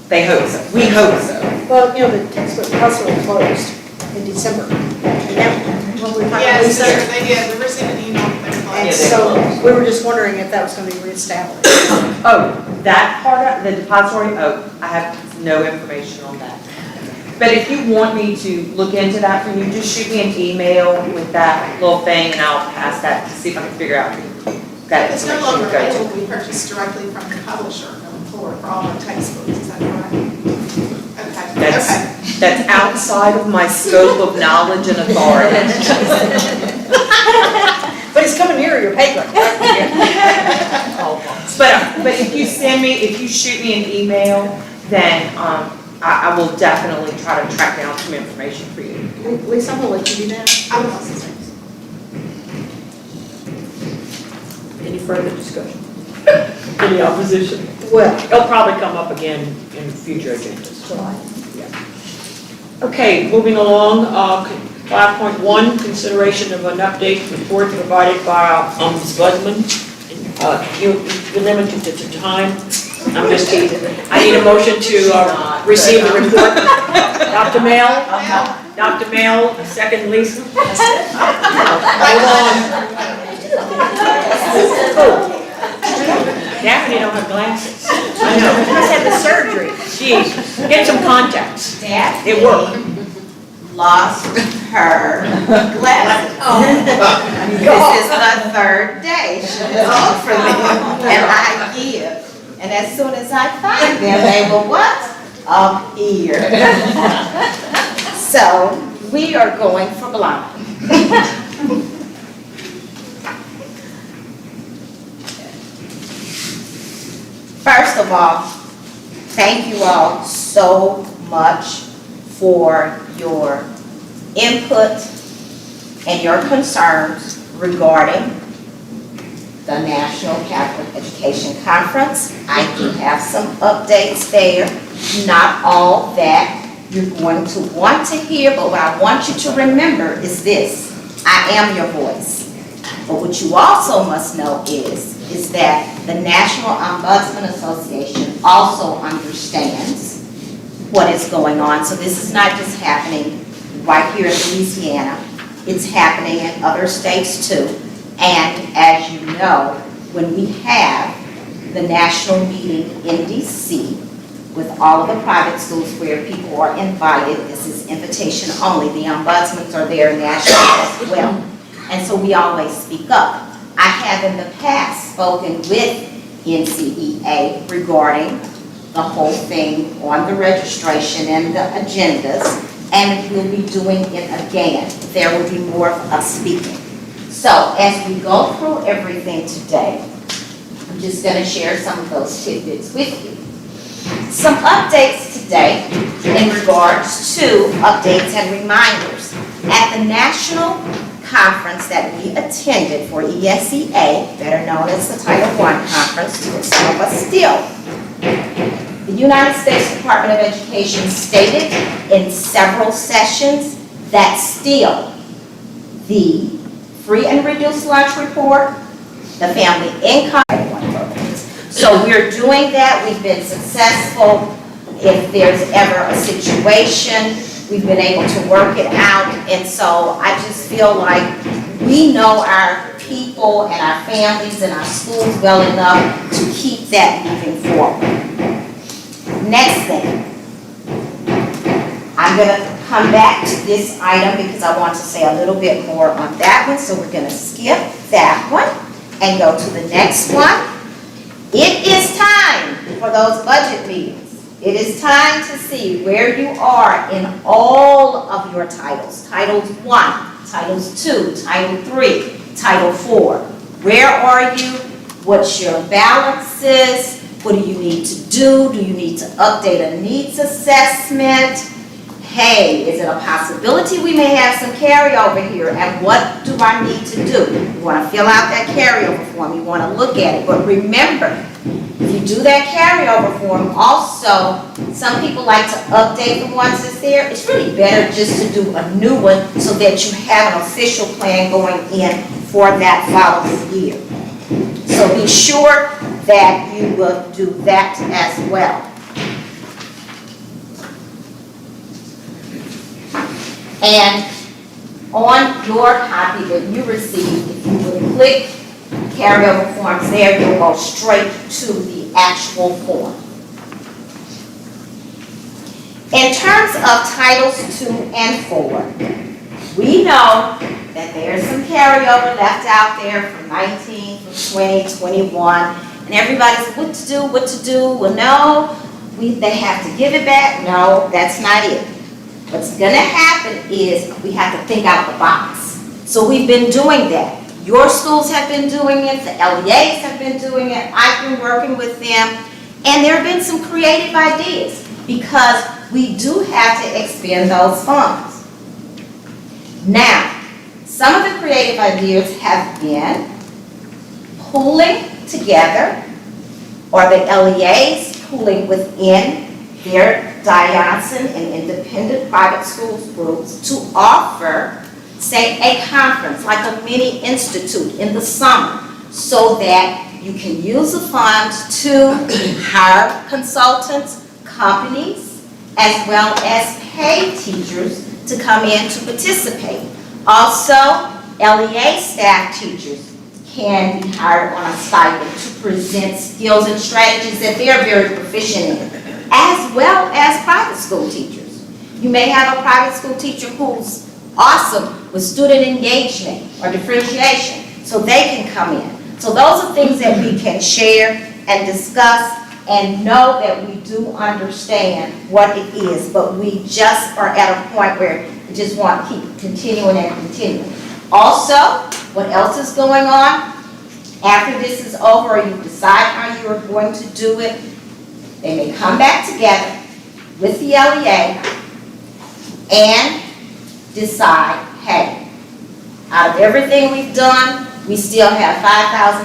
Speaker 6: they hope so. We hope so.
Speaker 12: Well, you know, the textbook depository closed in December. And now, when we finally
Speaker 10: Yes,
Speaker 12: moved there.
Speaker 10: they did, we received an email from their
Speaker 12: And
Speaker 10: clients.
Speaker 12: so we were just wondering if that was going to be reestablished.
Speaker 6: Oh, that part of the depository, I have no information on that. But if you want me to look into that for you, just shoot me an email with that little thing and I'll pass that to see if I can figure out who that
Speaker 10: It's no
Speaker 6: information
Speaker 10: longer
Speaker 6: goes to.
Speaker 10: available to be purchased directly from the publisher going forward for all our textbooks, is that right? Okay, okay.
Speaker 6: That's outside of my scope of knowledge and authority.
Speaker 12: But it's coming near your paper.
Speaker 6: But if you shoot me an email, then I will definitely try to track down some information for you.
Speaker 12: Lisa, I'm going to let you do that.
Speaker 10: I will also say.
Speaker 1: Any further discussion? Any opposition?
Speaker 12: Well,
Speaker 1: It'll probably come up again in future agendas.
Speaker 12: July.
Speaker 1: Okay, moving along, 5.1, consideration of an update report provided by our Ombudsman. You're limited to time. I'm just teasing. I need a motion to receive the report. Dr. Mail? Dr. Mail, second Lisa? Hold on. Oh. Daphne don't have glasses. I know.
Speaker 9: You must have the surgery.
Speaker 1: Jeez, get some contacts.
Speaker 11: Dad
Speaker 1: It worked.
Speaker 11: lost her glasses. This is the 3rd day she was on for me, and I give. And as soon as I find them, they were what? Up here. So we are going for blind. First of all, thank you all so much for
Speaker 15: your input and your concerns regarding the National Catholic Education Conference. I do have some updates there. Not all that you're going to want to hear, but what I want you to remember is this: I am your voice. But what you also must know is that the National Ombudsman Association also understands what is going on. So this is not just happening right here in Louisiana. It's happening in other states too. And as you know, when we have the national meeting in DC with all of the private schools where people are invited, this is invitation only. The ombudsmen are there nationally as well. And so we always speak up. I have in the past spoken with NCEA regarding the whole thing on the registration and the agendas, and we'll be doing it again. There will be more of us speaking. So as we go through everything today, I'm just going to share some of those tidbits with you. Some updates today in regards to updates and reminders. At the national conference that we attended for ESEA, better known as the Title I conference to some of us still, the United States Department of Education stated in several sessions that still the free and reduced lunch report, the family income programs. So we're doing that. We've been successful. If there's ever a situation, we've been able to work it out. And so I just feel like we know our people and our families and our schools well enough to keep that moving forward. Next thing, I'm going to come back to this item because I want to say a little bit more on that one. So we're going to skip that one and go to the next one. It is time for those budget meetings. It is time to see where you are in all of your titles. Titles 1, Titles 2, Title 3, Title 4. Where are you? What's your balances? What do you need to do? Do you need to update a needs assessment? Hey, is it a possibility we may have some carryover here? And what do I need to do? You want to fill out that carryover form. You want to look at it. But remember, if you do that carryover form, also, some people like to update the ones that's there. It's really better just to do a new one so that you have an official plan going in for that following year. So be sure that you will do that as well. And on your copy that you received, if you would click carryover forms there, you'll go straight to the actual form. In terms of Titles 2 and 4, we know that there's some carryover left out there from 19, from 20, 21, and everybody's what to do. Well, no, they have to give it back. No, that's not it. What's going to happen is we have to think out the box. So we've been doing that. Your schools have been doing it. The LEAs have been doing it. I've been working with them. And there have been some creative ideas because we do have to expend those funds. Now, some of the creative ideas have been pooling together, or the LEAs pooling within their diocesan and independent private schools groups to offer, say, a conference, like a mini institute in the summer, so that you can use the funds to hire consultants, companies, as well as pay teachers to come in to participate. Also, LEA staff teachers can be hired on a stipend to present skills and strategies that they're very proficient in, as well as private school teachers. You may have a private school teacher who's awesome with student engagement or differentiation, so they can come in. So those are things that we can share and discuss and know that we do understand what it is, but we just are at a point where we just want to keep continuing and continuing. Also, what else is going on? After this is over, or you decide how you are going to do it, they may come back together with the LEA and decide, hey, out of everything we've done, we still have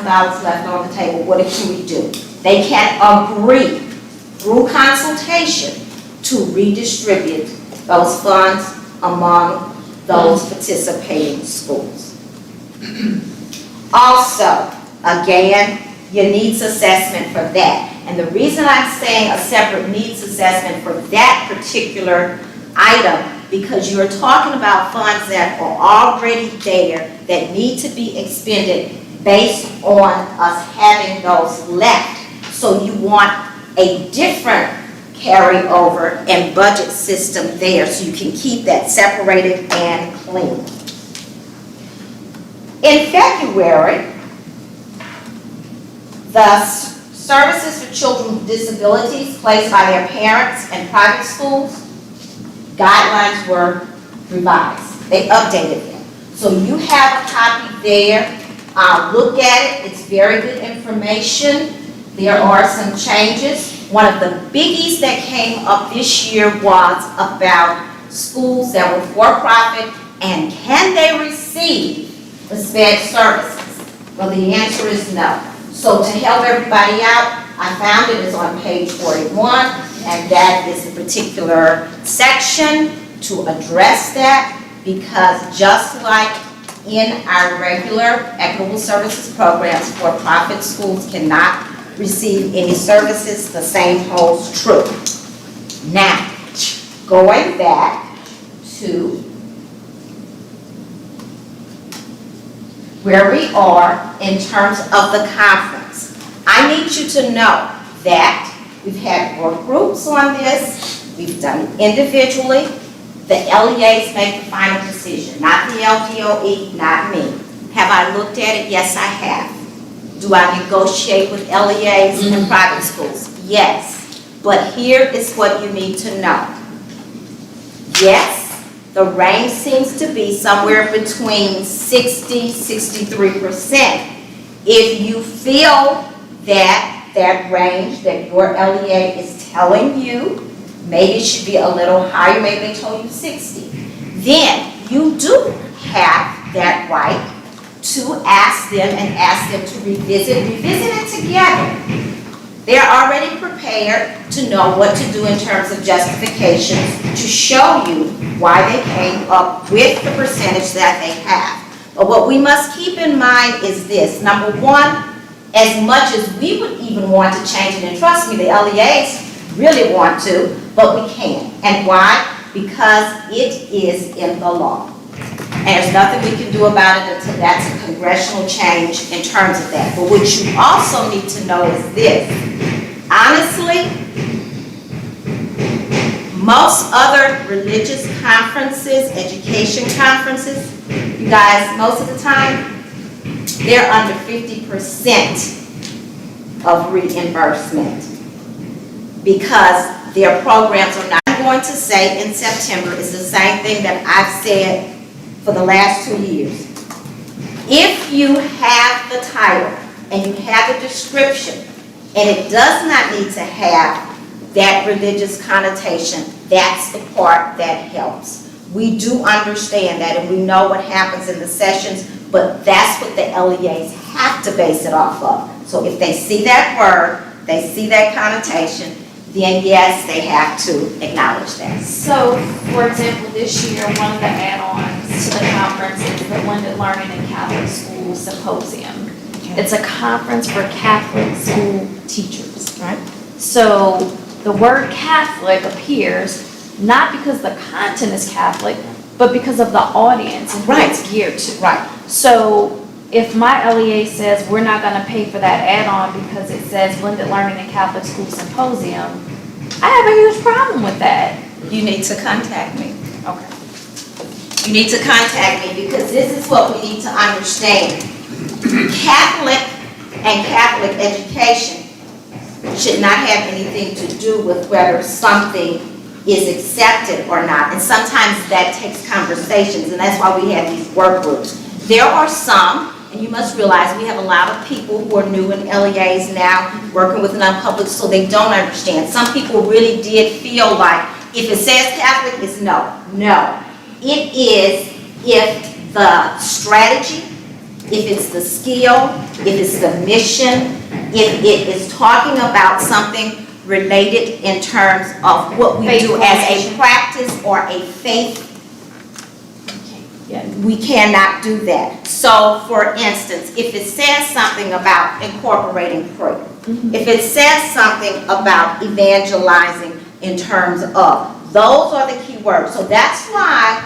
Speaker 15: $5,000 left on the table. What can we do? They can agree through consultation to redistribute those funds among those participating schools. Also, again, your needs assessment for that. And the reason I'm saying a separate needs assessment for that particular item, because you're talking about funds that are already there that need to be expended based on us having those left. So you want a different carryover and budget system there so you can keep that separated and clean. In February, the services for children with disabilities placed by their parents in private schools, guidelines were revised. They updated them. So you have a copy there. Look at it. It's very good information. There are some changes. One of the biggies that came up this year was about schools that were for-profit and can they receive the SPED services? Well, the answer is no. So to help everybody out, I found it is on page 41, and that is the particular section to address that, because just like in our regular equitable services programs, for-profit schools cannot receive any services, the same holds true. Now, going back to where we are in terms of the conference. I need you to know that we've had work groups on this, we've done it individually. The LEAs make the final decision, not the LDOE, not me. Have I looked at it? Yes, I have. Do I negotiate with LEAs in private schools? Yes. But here is what you need to know. Yes, the range seems to be somewhere between 60–63%. If you feel that that range that your LEA is telling you, maybe it should be a little higher, maybe they told you 60, then you do have that right to ask them and ask them to revisit it together. They're already prepared to know what to do in terms of justifications to show you why they came up with the percentage that they have. But what we must keep in mind is this. Number one, as much as we would even want to change it, and trust me, the LEAs really want to, but we can't. And why? Because it is in the law. And there's nothing we can do about it until that's a congressional change in terms of that. But what you also need to know is this. Honestly, most other religious conferences, education conferences, you guys, most of the time, they're under 50% of reimbursement because their programs are not going to say in September is the same thing that I've said for the last 2 years. If you have the title and you have the description and it does not need to have that religious connotation, that's the part that helps. We do understand that and we know what happens in the sessions, but that's what the LEAs have to base it off of. So if they see that word, they see that connotation, then yes, they have to acknowledge that.
Speaker 4: So, for example, this year, one of the add-ons to the conference is the Blended Learning in Catholic School Symposium. It's a conference for Catholic school teachers, right? So, the word Catholic appears not because the content is Catholic, but because of the audience and who it's geared to.
Speaker 15: Right.
Speaker 4: So, if my LEA says we're not going to pay for that add-on because it says Blended Learning in Catholic School Symposium, I have a huge problem with that.
Speaker 15: You need to contact me.
Speaker 4: Okay.
Speaker 15: You need to contact me because this is what we need to understand. Catholic and Catholic education should not have anything to do with whether something is accepted or not. And sometimes that takes conversations, and that's why we have these work groups. There are some, and you must realize we have a lot of people who are new in LEAs now, working with Nonpublic, so they don't understand. Some people really did feel like if it says Catholic, it's no. No. It is if the strategy, if it's the skill, if it's the mission, if it is talking about something related in terms of what we do as a practice or a faith, we cannot do that. So, for instance, if it says something about incorporating prayer, if it says something about evangelizing in terms of, those are the key words. So that's why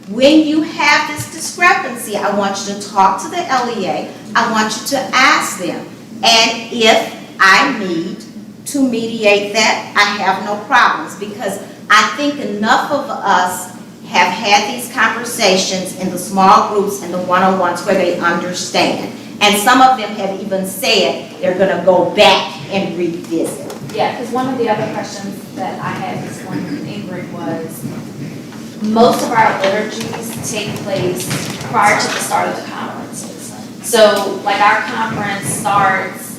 Speaker 15: when you have this discrepancy, I want you to talk to the LEA, I want you to ask them, and if I need to mediate that, I have no problems, because I think enough of us have had these conversations in the small groups and the one-on-ones where they understand. And some of them have even said they're gonna go back and revisit.
Speaker 4: Yeah, because one of the other questions that I had this morning with Ingrid was, most of our liturgies take place prior to the start of the conferences. So, like, our conference starts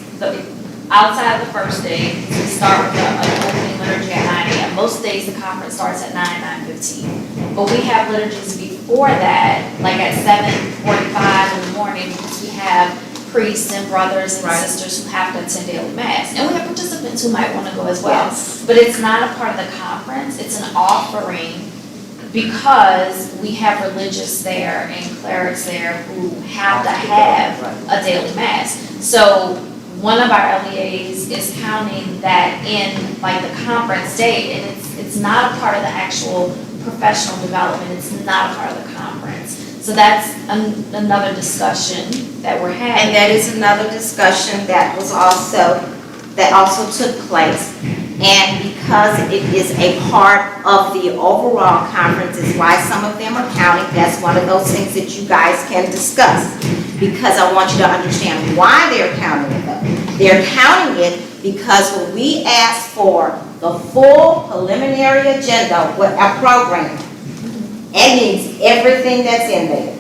Speaker 4: outside of the first day. We start with an opening liturgy at 9 a.m. Most days the conference starts at 9:15. But we have liturgies before that, like at 7:45 in the morning, because we have priests and brothers and sisters who have to attend daily mass. And we have participants who might want to go as well.
Speaker 15: Yes.
Speaker 4: But it's not a part of the conference, it's an offering, because we have religious there and clerics there who have to have a daily mass. So one of our LEAs is counting that in like the conference day, and it's not a part of the actual professional development, it's not a part of the conference. So that's another discussion that we're having.
Speaker 15: And that is another discussion that also took place. And because it is a part of the overall conference, is why some of them are counting. That's one of those things that you guys can discuss. Because I want you to understand why they're counting it though. They're counting it because when we ask for the full preliminary agenda with our program, it means everything that's in there.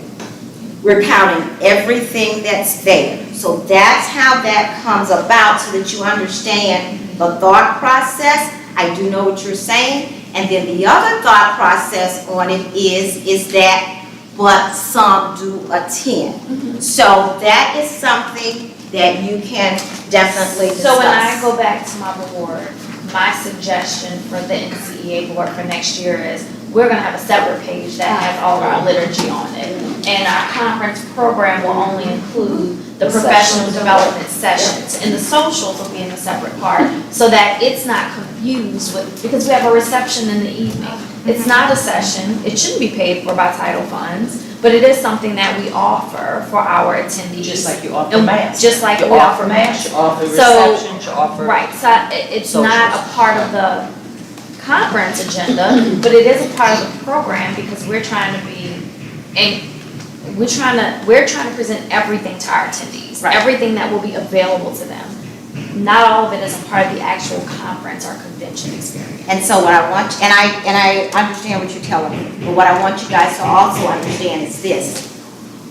Speaker 15: We're counting everything that's there. So that's how that comes about, so that you understand the thought process. I do know what you're saying. And then the other thought process on it is that, but some do attend. So that is something that you can definitely discuss.
Speaker 4: So when I go back to my board, my suggestion for the NCEA board for next year is, we're gonna have a separate page that has all of our liturgy on it. And our conference program will only include the professional development sessions, and the socials will be in a separate part, so that it's not confused with, because we have a reception in the evening. It's not a session, it shouldn't be paid for by title funds, but it is something that we offer for our attendees.
Speaker 14: Just like you offer mass.
Speaker 4: Just like
Speaker 14: You
Speaker 4: we offer mass.
Speaker 14: You offer
Speaker 4: So,
Speaker 14: receptions, you offer.
Speaker 4: right, so it's not a part of the conference agenda, but it is a part of the program, because we're trying to be, and we're trying to present everything to our attendees, everything that will be available to them. Not all of it is a part of the actual conference or convention experience.
Speaker 15: And so what I want, and I understand what you're telling me, but what I want you guys to also understand is this.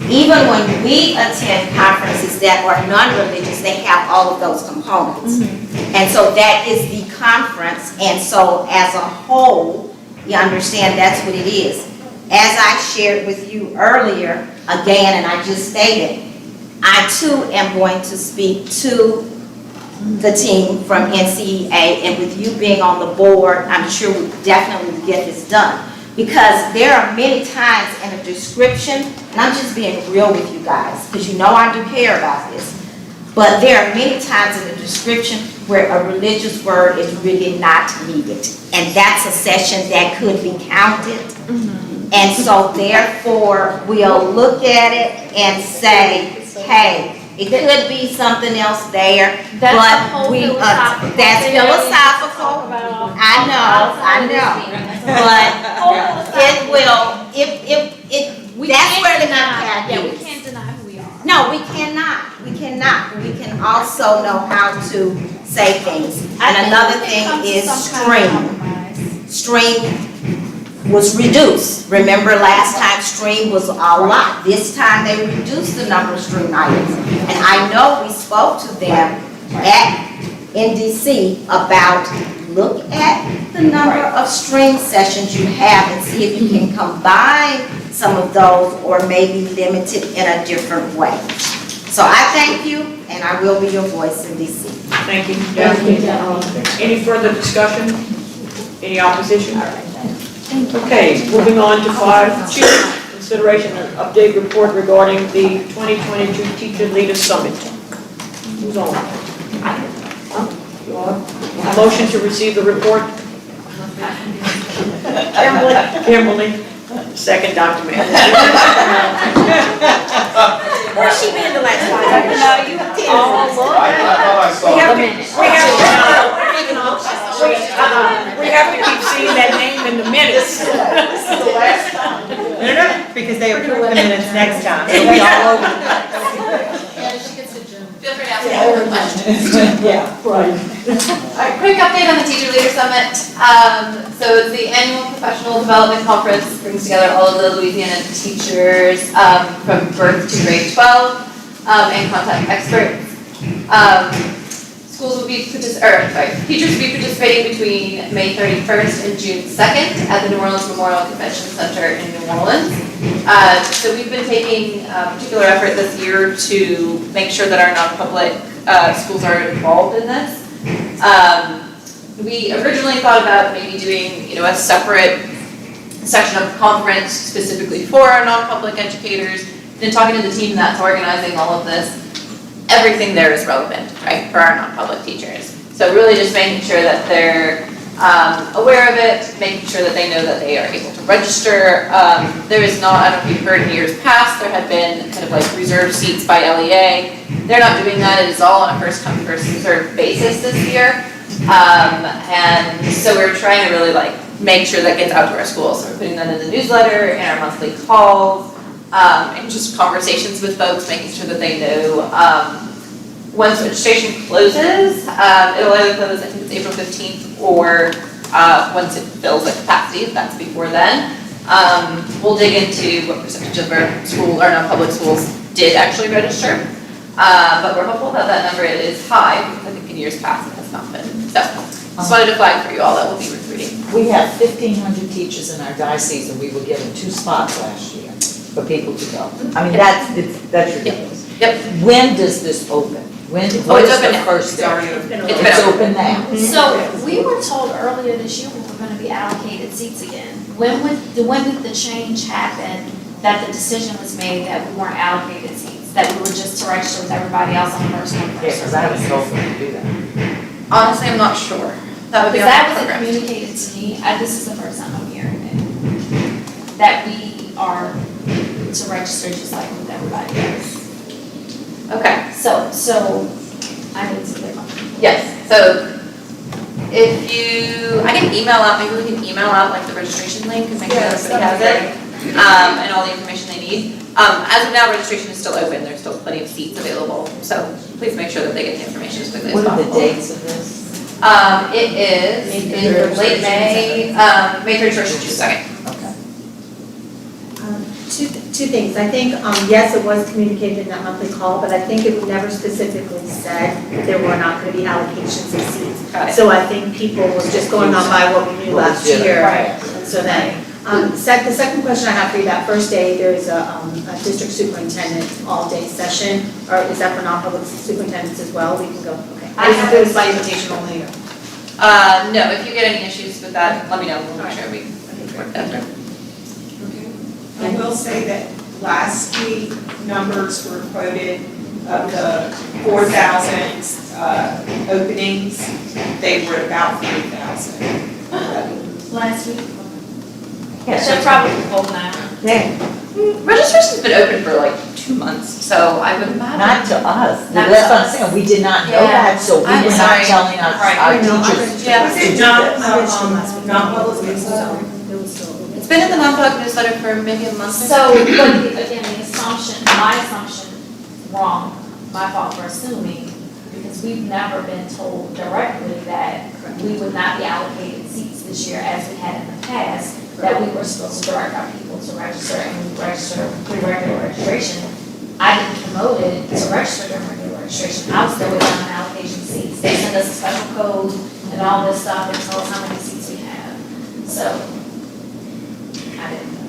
Speaker 15: Even when we attend conferences that are non-religious, they have all of those components. And so that is the conference, and so as a whole, you understand that's what it is. As I shared with you earlier, again, and I just stated, I too am going to speak to the team from NCEA, and with you being on the board, I'm sure we definitely will get this done. Because there are many times in a description, and I'm just being real with you guys, because you know I do care about this, but there are many times in the description where a religious word is really not needed. And that's a session that could be counted. And so therefore, we'll look at it and say, hey, it could be something else there, but we, that's philosophical. I know. But it will, that's where the nutcrack is.
Speaker 4: Yeah, we can't deny who we are.
Speaker 15: No, we cannot. We cannot. We can also know how to say things. And another thing is stream. Stream was reduced. Remember last time stream was a lot. This time they reduced the number of stream items. And I know we spoke to them at in DC about look at the number of stream sessions you have and see if you can combine some of those or maybe limit it in a different way. So I thank you, and I will be your voice in DC.
Speaker 1: Thank you, Daphne. Any further discussion? Any opposition? Okay, moving on to 5.2, consideration and update report regarding the 2022 Teacher Leader Summit. Who's on? You are? Motion to receive the report? Kimberly. Second, Dr. Mann.
Speaker 15: Where's she been the last 5 years?
Speaker 9: No, you have
Speaker 13: I thought I saw it.
Speaker 1: We have to keep seeing that name in the minutes.
Speaker 6: This is the last time. No, because they approve the minutes next time, so we all over.
Speaker 11: Feel free to ask me other questions.
Speaker 1: Yeah, right.
Speaker 11: All right, quick update on the Teacher Leader Summit. So it's the annual professional development conference, brings together all of the Louisiana teachers from birth to grade 12 and contact experts. Teachers will be participating between May 31st and June 2nd at the New Orleans Memorial Convention Center in New Orleans. So we've been taking particular effort this year to make sure that our non-public schools are involved in this. We originally thought about maybe doing, a separate section of the conference specifically for our non-public educators. Then talking to the team that's organizing all of this, everything there is relevant, right, for our non-public teachers. So really just making sure that they're aware of it, making sure that they know that they are able to register. There is not, I don't know if you've heard in years past, there had been kind of like reserved seats by LEA. They're not doing that. It is all on a first come, first served basis this year. And so we're trying to really make sure that gets out to our schools. So we're putting that in the newsletter, in our monthly calls, and just conversations with folks, making sure that they know. Once registration closes, it'll either close, I think it's April 15th, or once it fills at capacity, if that's before then. We'll dig into what percentage of our non-public schools did actually register. But we're hopeful that that number is high, because I think in years past it has not been. So, just wanted to flag for you all that we'll be recruiting.
Speaker 14: We have 1,500 teachers in our diocese, and we were given 2 spots last year for people to go. I mean, that's ridiculous.
Speaker 11: Yep.
Speaker 14: When does this open? What is
Speaker 11: open
Speaker 14: the
Speaker 11: now.
Speaker 14: first day?
Speaker 11: It's
Speaker 14: open now.
Speaker 4: So we were told earlier this year we were gonna be allocated seats again. When did the change happen that the decision was made that we weren't allocated seats? That we were just to register with everybody else on the first one?
Speaker 14: Yeah, because I was told to do that.
Speaker 11: Honestly, I'm not sure. That would be
Speaker 4: Because
Speaker 11: on
Speaker 4: that
Speaker 11: the
Speaker 4: wasn't
Speaker 11: program.
Speaker 4: communicated to me, this is the first time I'm hearing it. That we are to register just like with everybody else.
Speaker 11: Okay.
Speaker 4: So, I need to clear my.
Speaker 11: Yes, so I can email out, maybe we can email out the registration link and make sure everybody has it. And all the information they need. As of now, registration is still open, there's still plenty of seats available, so please make sure that they get the information as quickly as
Speaker 14: What
Speaker 11: possible.
Speaker 14: are the dates of this?
Speaker 11: It is in late May, May 31st to June 2nd.
Speaker 16: Two things. I think, yes, it was communicated in that monthly call, but I think it never specifically said that there were not going to be allocations of seats.
Speaker 11: Got it.
Speaker 16: So I think people were just going on by what we knew last year.
Speaker 11: Right.
Speaker 16: And so then, the second question I have for you, that first day, there's a district superintendent all-day session, or is that for non-public superintendents as well? We can go, okay.
Speaker 4: I have
Speaker 16: it was by invitation only.
Speaker 11: No, if you get any issues with that, let me know, we'll make sure we work that through.
Speaker 8: I will say that last week, numbers were quoted of the 4,000 openings, they were about 3,000.
Speaker 4: Last week?
Speaker 11: Yes.
Speaker 4: They're probably full now.
Speaker 14: Yeah.
Speaker 11: Registration's been open for 2 months, so I would imagine.
Speaker 14: Not to us.
Speaker 11: Not
Speaker 14: That's
Speaker 11: to
Speaker 14: what I'm
Speaker 11: us.
Speaker 14: saying. We did not know
Speaker 11: Yeah.
Speaker 14: that, so we
Speaker 11: I'm
Speaker 14: were not
Speaker 11: sorry.
Speaker 14: telling our teachers.
Speaker 11: Yeah.
Speaker 8: Was it not public
Speaker 11: It's been in the non-public newsletter for maybe a month or
Speaker 4: So, but again, my assumption, wrong, my fault for assuming, because we've never been told directly that we would not be allocated seats this year as we had in the past, that we were supposed to direct our people to register and we register through regular registration. I didn't promote it to register during regular registration. I was still waiting on allocation seats. They send us a special code and all this stuff and tell us how many seats we have. So, I didn't know.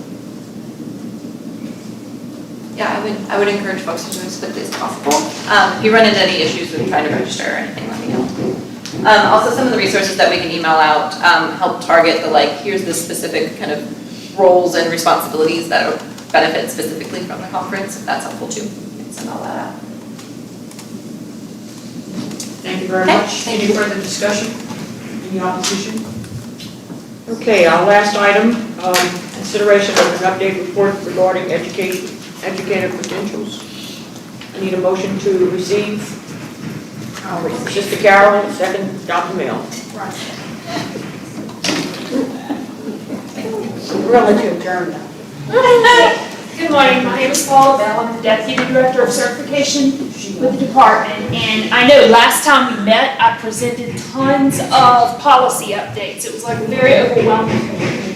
Speaker 11: Yeah, I would encourage folks to do as quickly as possible. If you run into any issues with trying to register or anything, let me know. Also, some of the resources that we can email out help target the here's the specific kind of roles and responsibilities that will benefit specifically from the conference, if that's helpful too. You can send all that out.
Speaker 1: Thank you very
Speaker 11: Okay,
Speaker 1: much. Any further discussion? Any opposition? Okay, our last item, consideration of an update report regarding educator credentials. I need a motion to receive. Sister Carol, second, Dr. Mill.
Speaker 12: We're gonna let you adjourn now.
Speaker 7: Good morning, my name is Paula Bell, I'm the Deputy Director of Certification with the department, and I know last time we met, I presented tons of policy updates. It was very overwhelming.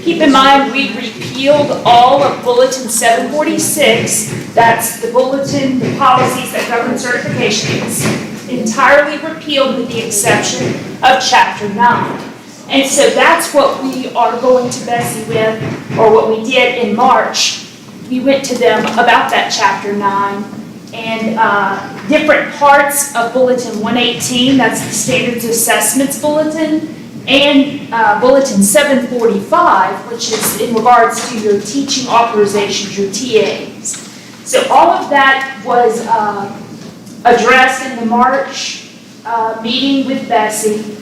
Speaker 7: Keep in mind, we repealed all of Bulletin 746, that's the bulletin, the policies that govern certifications, entirely repealed with the exception of Chapter 9. And so that's what we are going to Bessie with, or what we did in March. We went to them about that Chapter 9 and different parts of Bulletin 118, that's the Standards Assessments Bulletin, and Bulletin 745, which is in regards to your teaching authorizations, your TAs. So all of that was addressed in the March meeting with Bessie.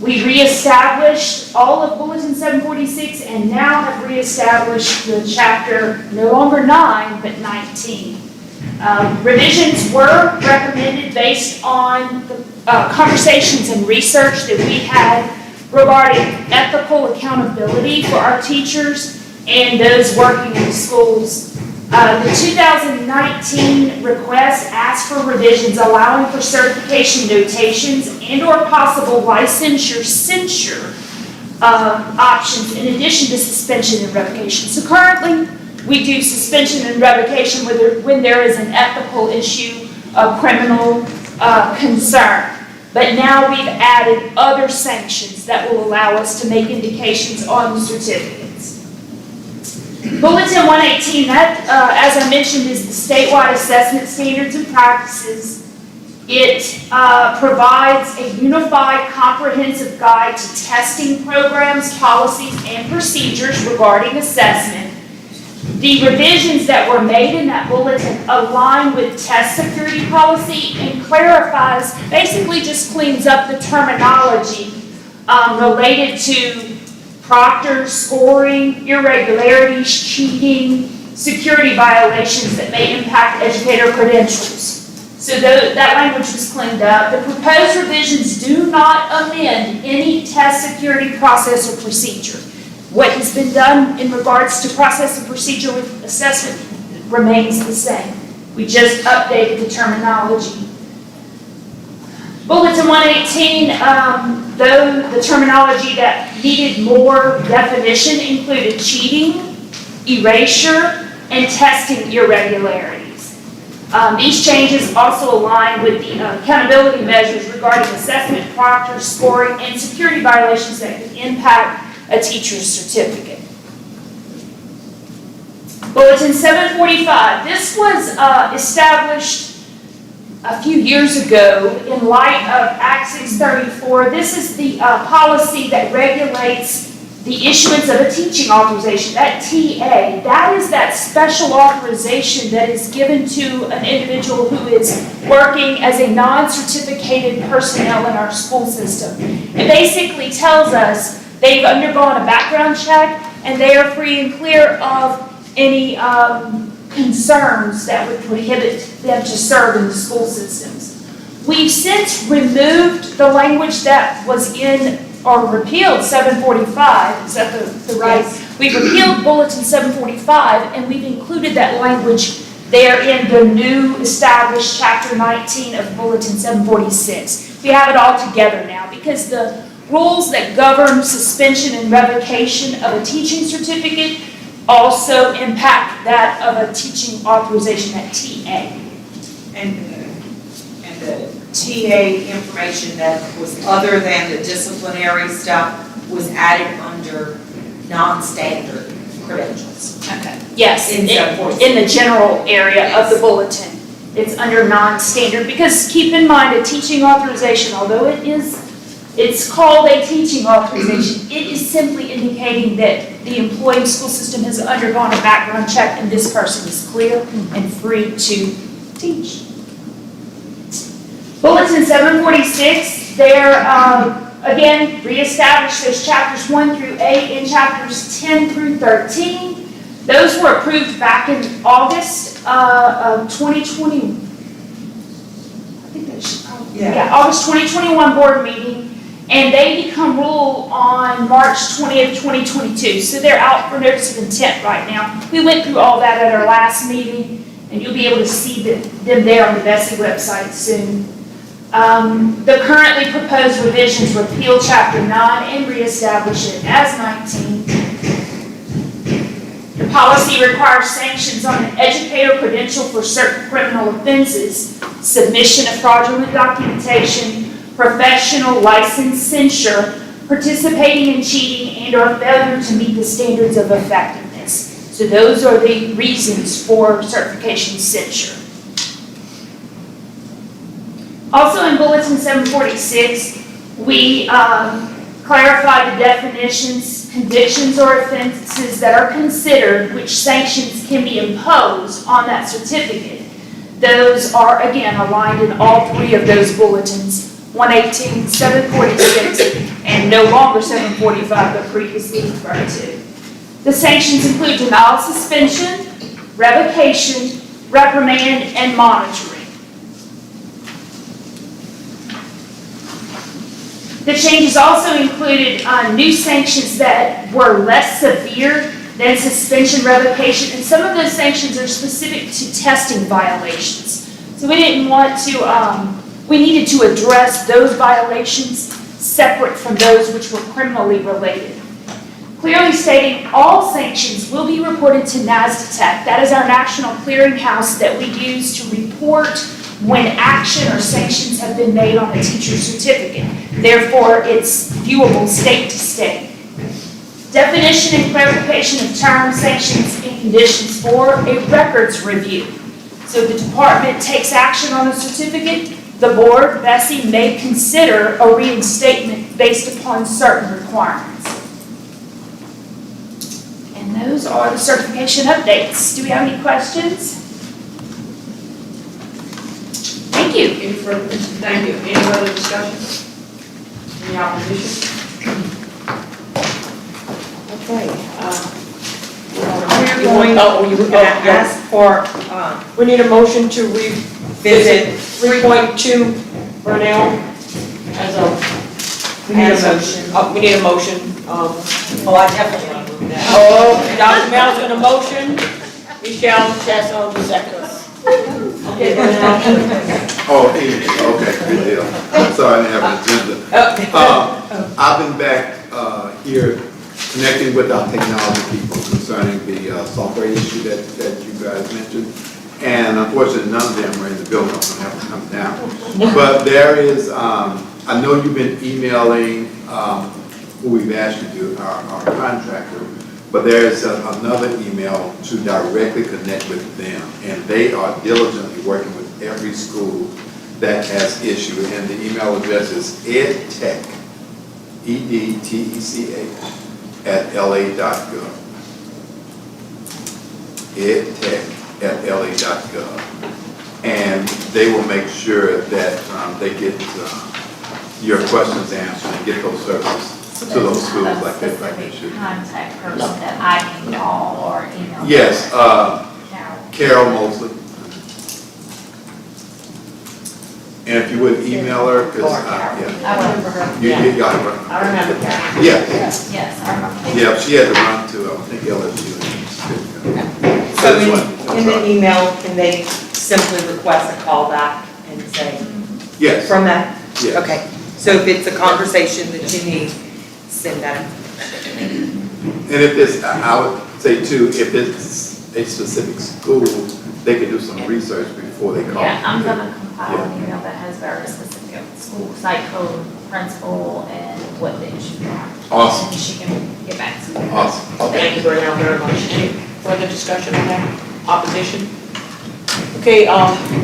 Speaker 7: We reestablished all of Bulletin 746 and now have reestablished the chapter no longer 9, but 19. Revisions were recommended based on the conversations and research that we had regarding ethical accountability for our teachers and those working in the schools. The 2019 request asked for revisions allowing for certification notations and/or possible licensure censure options in addition to suspension and revocation. So currently, we do suspension and revocation when there is an ethical issue of criminal concern. But now we've added other sanctions that will allow us to make indications on the certificates. Bulletin 118, that, as I mentioned, is the statewide assessment standards and practices. It provides a unified, comprehensive guide to testing programs, policies, and procedures regarding assessment. The revisions that were made in that bulletin align with test security policy and clarifies, basically just cleans up the terminology related to proctor scoring, irregularities, cheating, security violations that may impact educator credentials. So that language was cleaned up. The proposed revisions do not amend any test security process or procedure. What has been done in regards to process and procedure with assessment remains the same. We just updated the terminology. Bulletin 118, though the terminology that needed more definition included cheating, erasure, and testing irregularities. These changes also align with the accountability measures regarding assessment, proctor scoring, and security violations that could impact a teacher's certificate. Bulletin 745, this was established a few years ago in light of Act 634. This is the policy that regulates the issuance of a teaching authorization, that TA. That is that special authorization that is given to an individual who is working as a non-certificated personnel in our school system. It basically tells us they've undergone a background check and they are free and clear of any concerns that would prohibit them to serve in the school systems. We've since removed the language that was in or repealed 745, is that the right? Yes. We've repealed Bulletin 745 and we've included that language there in the new established Chapter 19 of Bulletin 746. We have it all together now because the rules that govern suspension and revocation of a teaching certificate also impact that of a teaching authorization, that TA.
Speaker 8: And the
Speaker 6: TA information that was other than the disciplinary stuff was added under non-standard credentials.
Speaker 7: Okay. Yes,
Speaker 6: In
Speaker 7: in the general area of the bulletin. It's under non-standard, because keep in mind, a teaching authorization, although it's called a teaching authorization, it is simply indicating that the employing school system has undergone a background check and this person is clear and free to teach. Bulletin 746, there, again, reestablish those chapters 1 through 8 and chapters 10 through 13. Those were approved back in August of 2020. I think they should probably, August 2021 board meeting, and they become rule on March 20th, 2022. So they're out for notice of intent right now. We went through all that at our last meeting, and you'll be able to see them there on the Bessie website soon. The currently proposed revisions repeal Chapter 9 and reestablish it as 19. The policy requires sanctions on an educator credential for certain criminal offenses, submission of fraudulent documentation, professional license censure, participating in cheating, and/or failure to meet the standards of effectiveness. So those are the reasons for certification censure. Also in Bulletin 746, we clarify the definitions, convictions, or offenses that are considered, which sanctions can be imposed on that certificate. Those are, again, aligned in all three of those bulletins, 118, 746, and no longer 745, but previously referred to. The sanctions include denial of suspension, revocation, reprimand, and monitoring. The changes also included new sanctions that were less severe than suspension, revocation, and some of those sanctions are specific to testing violations. So we didn't want to, we needed to address those violations separate from those which were criminally related. Clearly stating all sanctions will be reported to NASDATEC. That is our national clearinghouse that we use to report when action or sanctions have been made on a teacher's certificate. Therefore, it's viewable state to state. Definition and clarification of terms, sanctions, and conditions for a records review. So the department takes action on a certificate, the board, Bessie, may consider a reinstatement based upon certain requirements. And those are the certification updates. Do we have any questions? Thank you.
Speaker 1: Any further, thank you. Any other discussion? Any opposition? Okay.
Speaker 6: We're going to ask for,
Speaker 1: We need a motion to revisit 3.2 Burnell as a.
Speaker 6: we need a motion.
Speaker 1: We need a motion.
Speaker 14: Oh, I definitely want to move that.
Speaker 1: Oh, Dr. Mel's in a motion, Michelle Chasson the second. Okay, Burnell.
Speaker 3: Oh, okay, good deal. I'm sorry, I didn't have an agenda. I've been back here connecting with our technology people concerning the software issue that you guys mentioned. And unfortunately, none of them are in the building, so I have to come down. But there is, I know you've been emailing who we've asked you to do, our contractor, but there's another email to directly connect with them. And they are diligently working with every school that has issue. And the email address is edtech, EDTECH, @la.gov. edtech@la.gov. And they will make sure that they get your questions answered and get those services to those schools like they should.
Speaker 4: Contact person that I can call or email.
Speaker 3: Yes, Carol Mosley. And if you would email her, because,
Speaker 4: I remember her.
Speaker 3: you got her.
Speaker 4: I remember Carol.
Speaker 3: Yeah,
Speaker 4: Yes, I remember.
Speaker 3: yeah, she had to run to, I think, LSU.
Speaker 6: So in the email, can they simply request a call back and say,
Speaker 3: Yes,
Speaker 6: from that?
Speaker 3: yes.
Speaker 6: Okay, so if it's a conversation that you need, send that.
Speaker 3: And if it's, I would say too, if it's a specific school, they can do some research before they call.
Speaker 4: Yeah, I'm gonna compile an email that has very specific school site code, principal, and what the issues are.
Speaker 3: Awesome.
Speaker 4: And she can get back to me.
Speaker 3: Awesome.
Speaker 1: Thank you very much. Any further discussion on that? Opposition? Okay,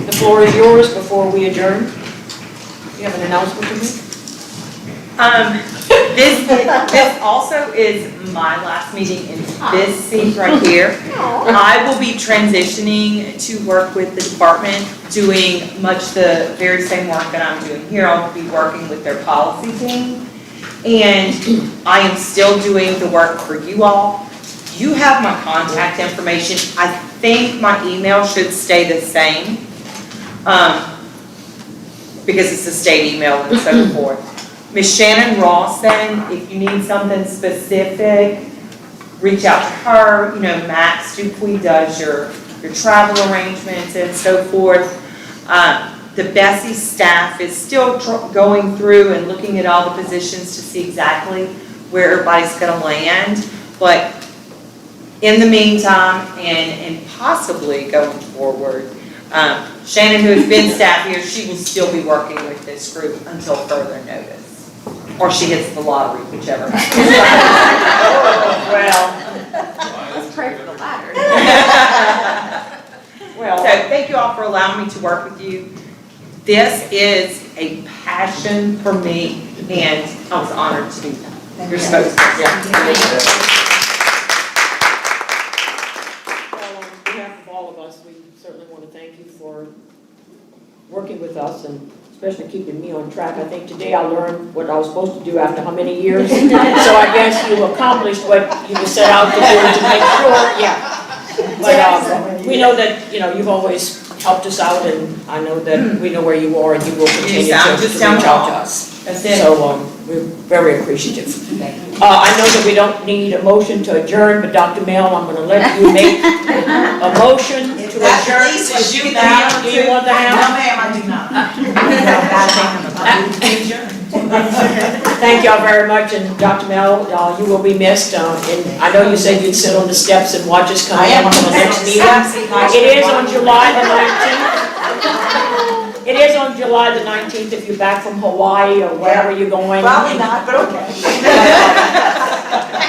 Speaker 1: the floor is yours before we adjourn. You have an announcement to make?
Speaker 6: This also is my last meeting in this seat right here. I will be transitioning to work with the department, doing much the very same work that I'm doing here. I'll be working with their policy team. And I am still doing the work for you all. You have my contact information. I think my email should stay the same, because it's a state email and so forth. Ms. Shannon Rawson, if you need something specific, reach out to her. You know, Max Dupuy does your travel arrangements and so forth. The Bessie staff is still going through and looking at all the positions to see exactly where everybody's gonna land. But in the meantime, and possibly going forward, Shannon, who has been staff here, she will still be working with this group until further notice. Or she hits the lottery, whichever. Well.
Speaker 2: Let's pray for the latter.
Speaker 6: Well, so thank you all for allowing me to work with you. This is a passion for me, and I was honored to be your spokesperson.
Speaker 1: Well, on behalf of all of us, we certainly want to thank you for working with us and especially keeping me on track. I think today I learned what I was supposed to do after how many years? So I guess you accomplished what you were set out to do to make sure, yeah. But we know that, you know, you've always helped us out, and I know that we know where you are, and you will continue to reach out to us.
Speaker 6: That's it.
Speaker 1: So we're very appreciative. I know that we don't need a motion to adjourn, but Dr. Mel, I'm going to let you make a motion to adjourn. Do you want the hammer?
Speaker 15: No, ma'am, I do not.
Speaker 1: Thank y'all very much, and Dr. Mel, you will be missed. And I know you said you'd sit on the steps and watch us come in for the next meeting. It is on July the 19th. It is on July the 19th if you're back from Hawaii or wherever you're going.
Speaker 15: Probably not, but okay.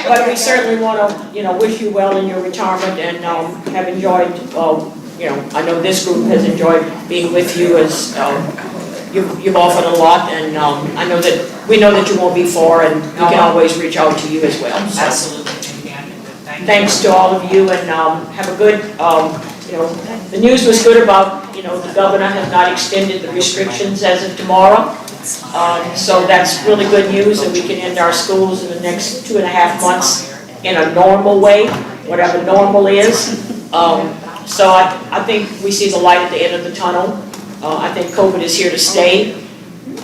Speaker 1: But we certainly want to, you know, wish you well in your retirement and have enjoyed, you know, I know this group has enjoyed being with you as you've offered a lot, and I know that, we know that you won't be far, and we can always reach out to you as well. So,
Speaker 6: Absolutely.
Speaker 1: thanks to all of you, and have a good, you know, the news was good about, you know, the governor has not extended the restrictions as of tomorrow. So that's really good news, and we can end our schools in the next 2.5 months in a normal way, whatever normal is. So I think we see the light at the end of the tunnel. I think COVID is here to stay,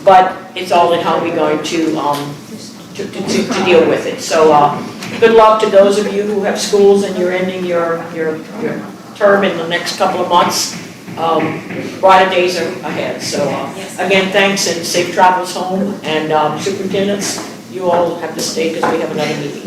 Speaker 1: but it's all in how we're going to deal with it. So good luck to those of you who have schools and you're ending your term in the next couple of months. Brighter days are ahead. So again, thanks and safe travels home. And superintendents, you all have to stay because we have another meeting.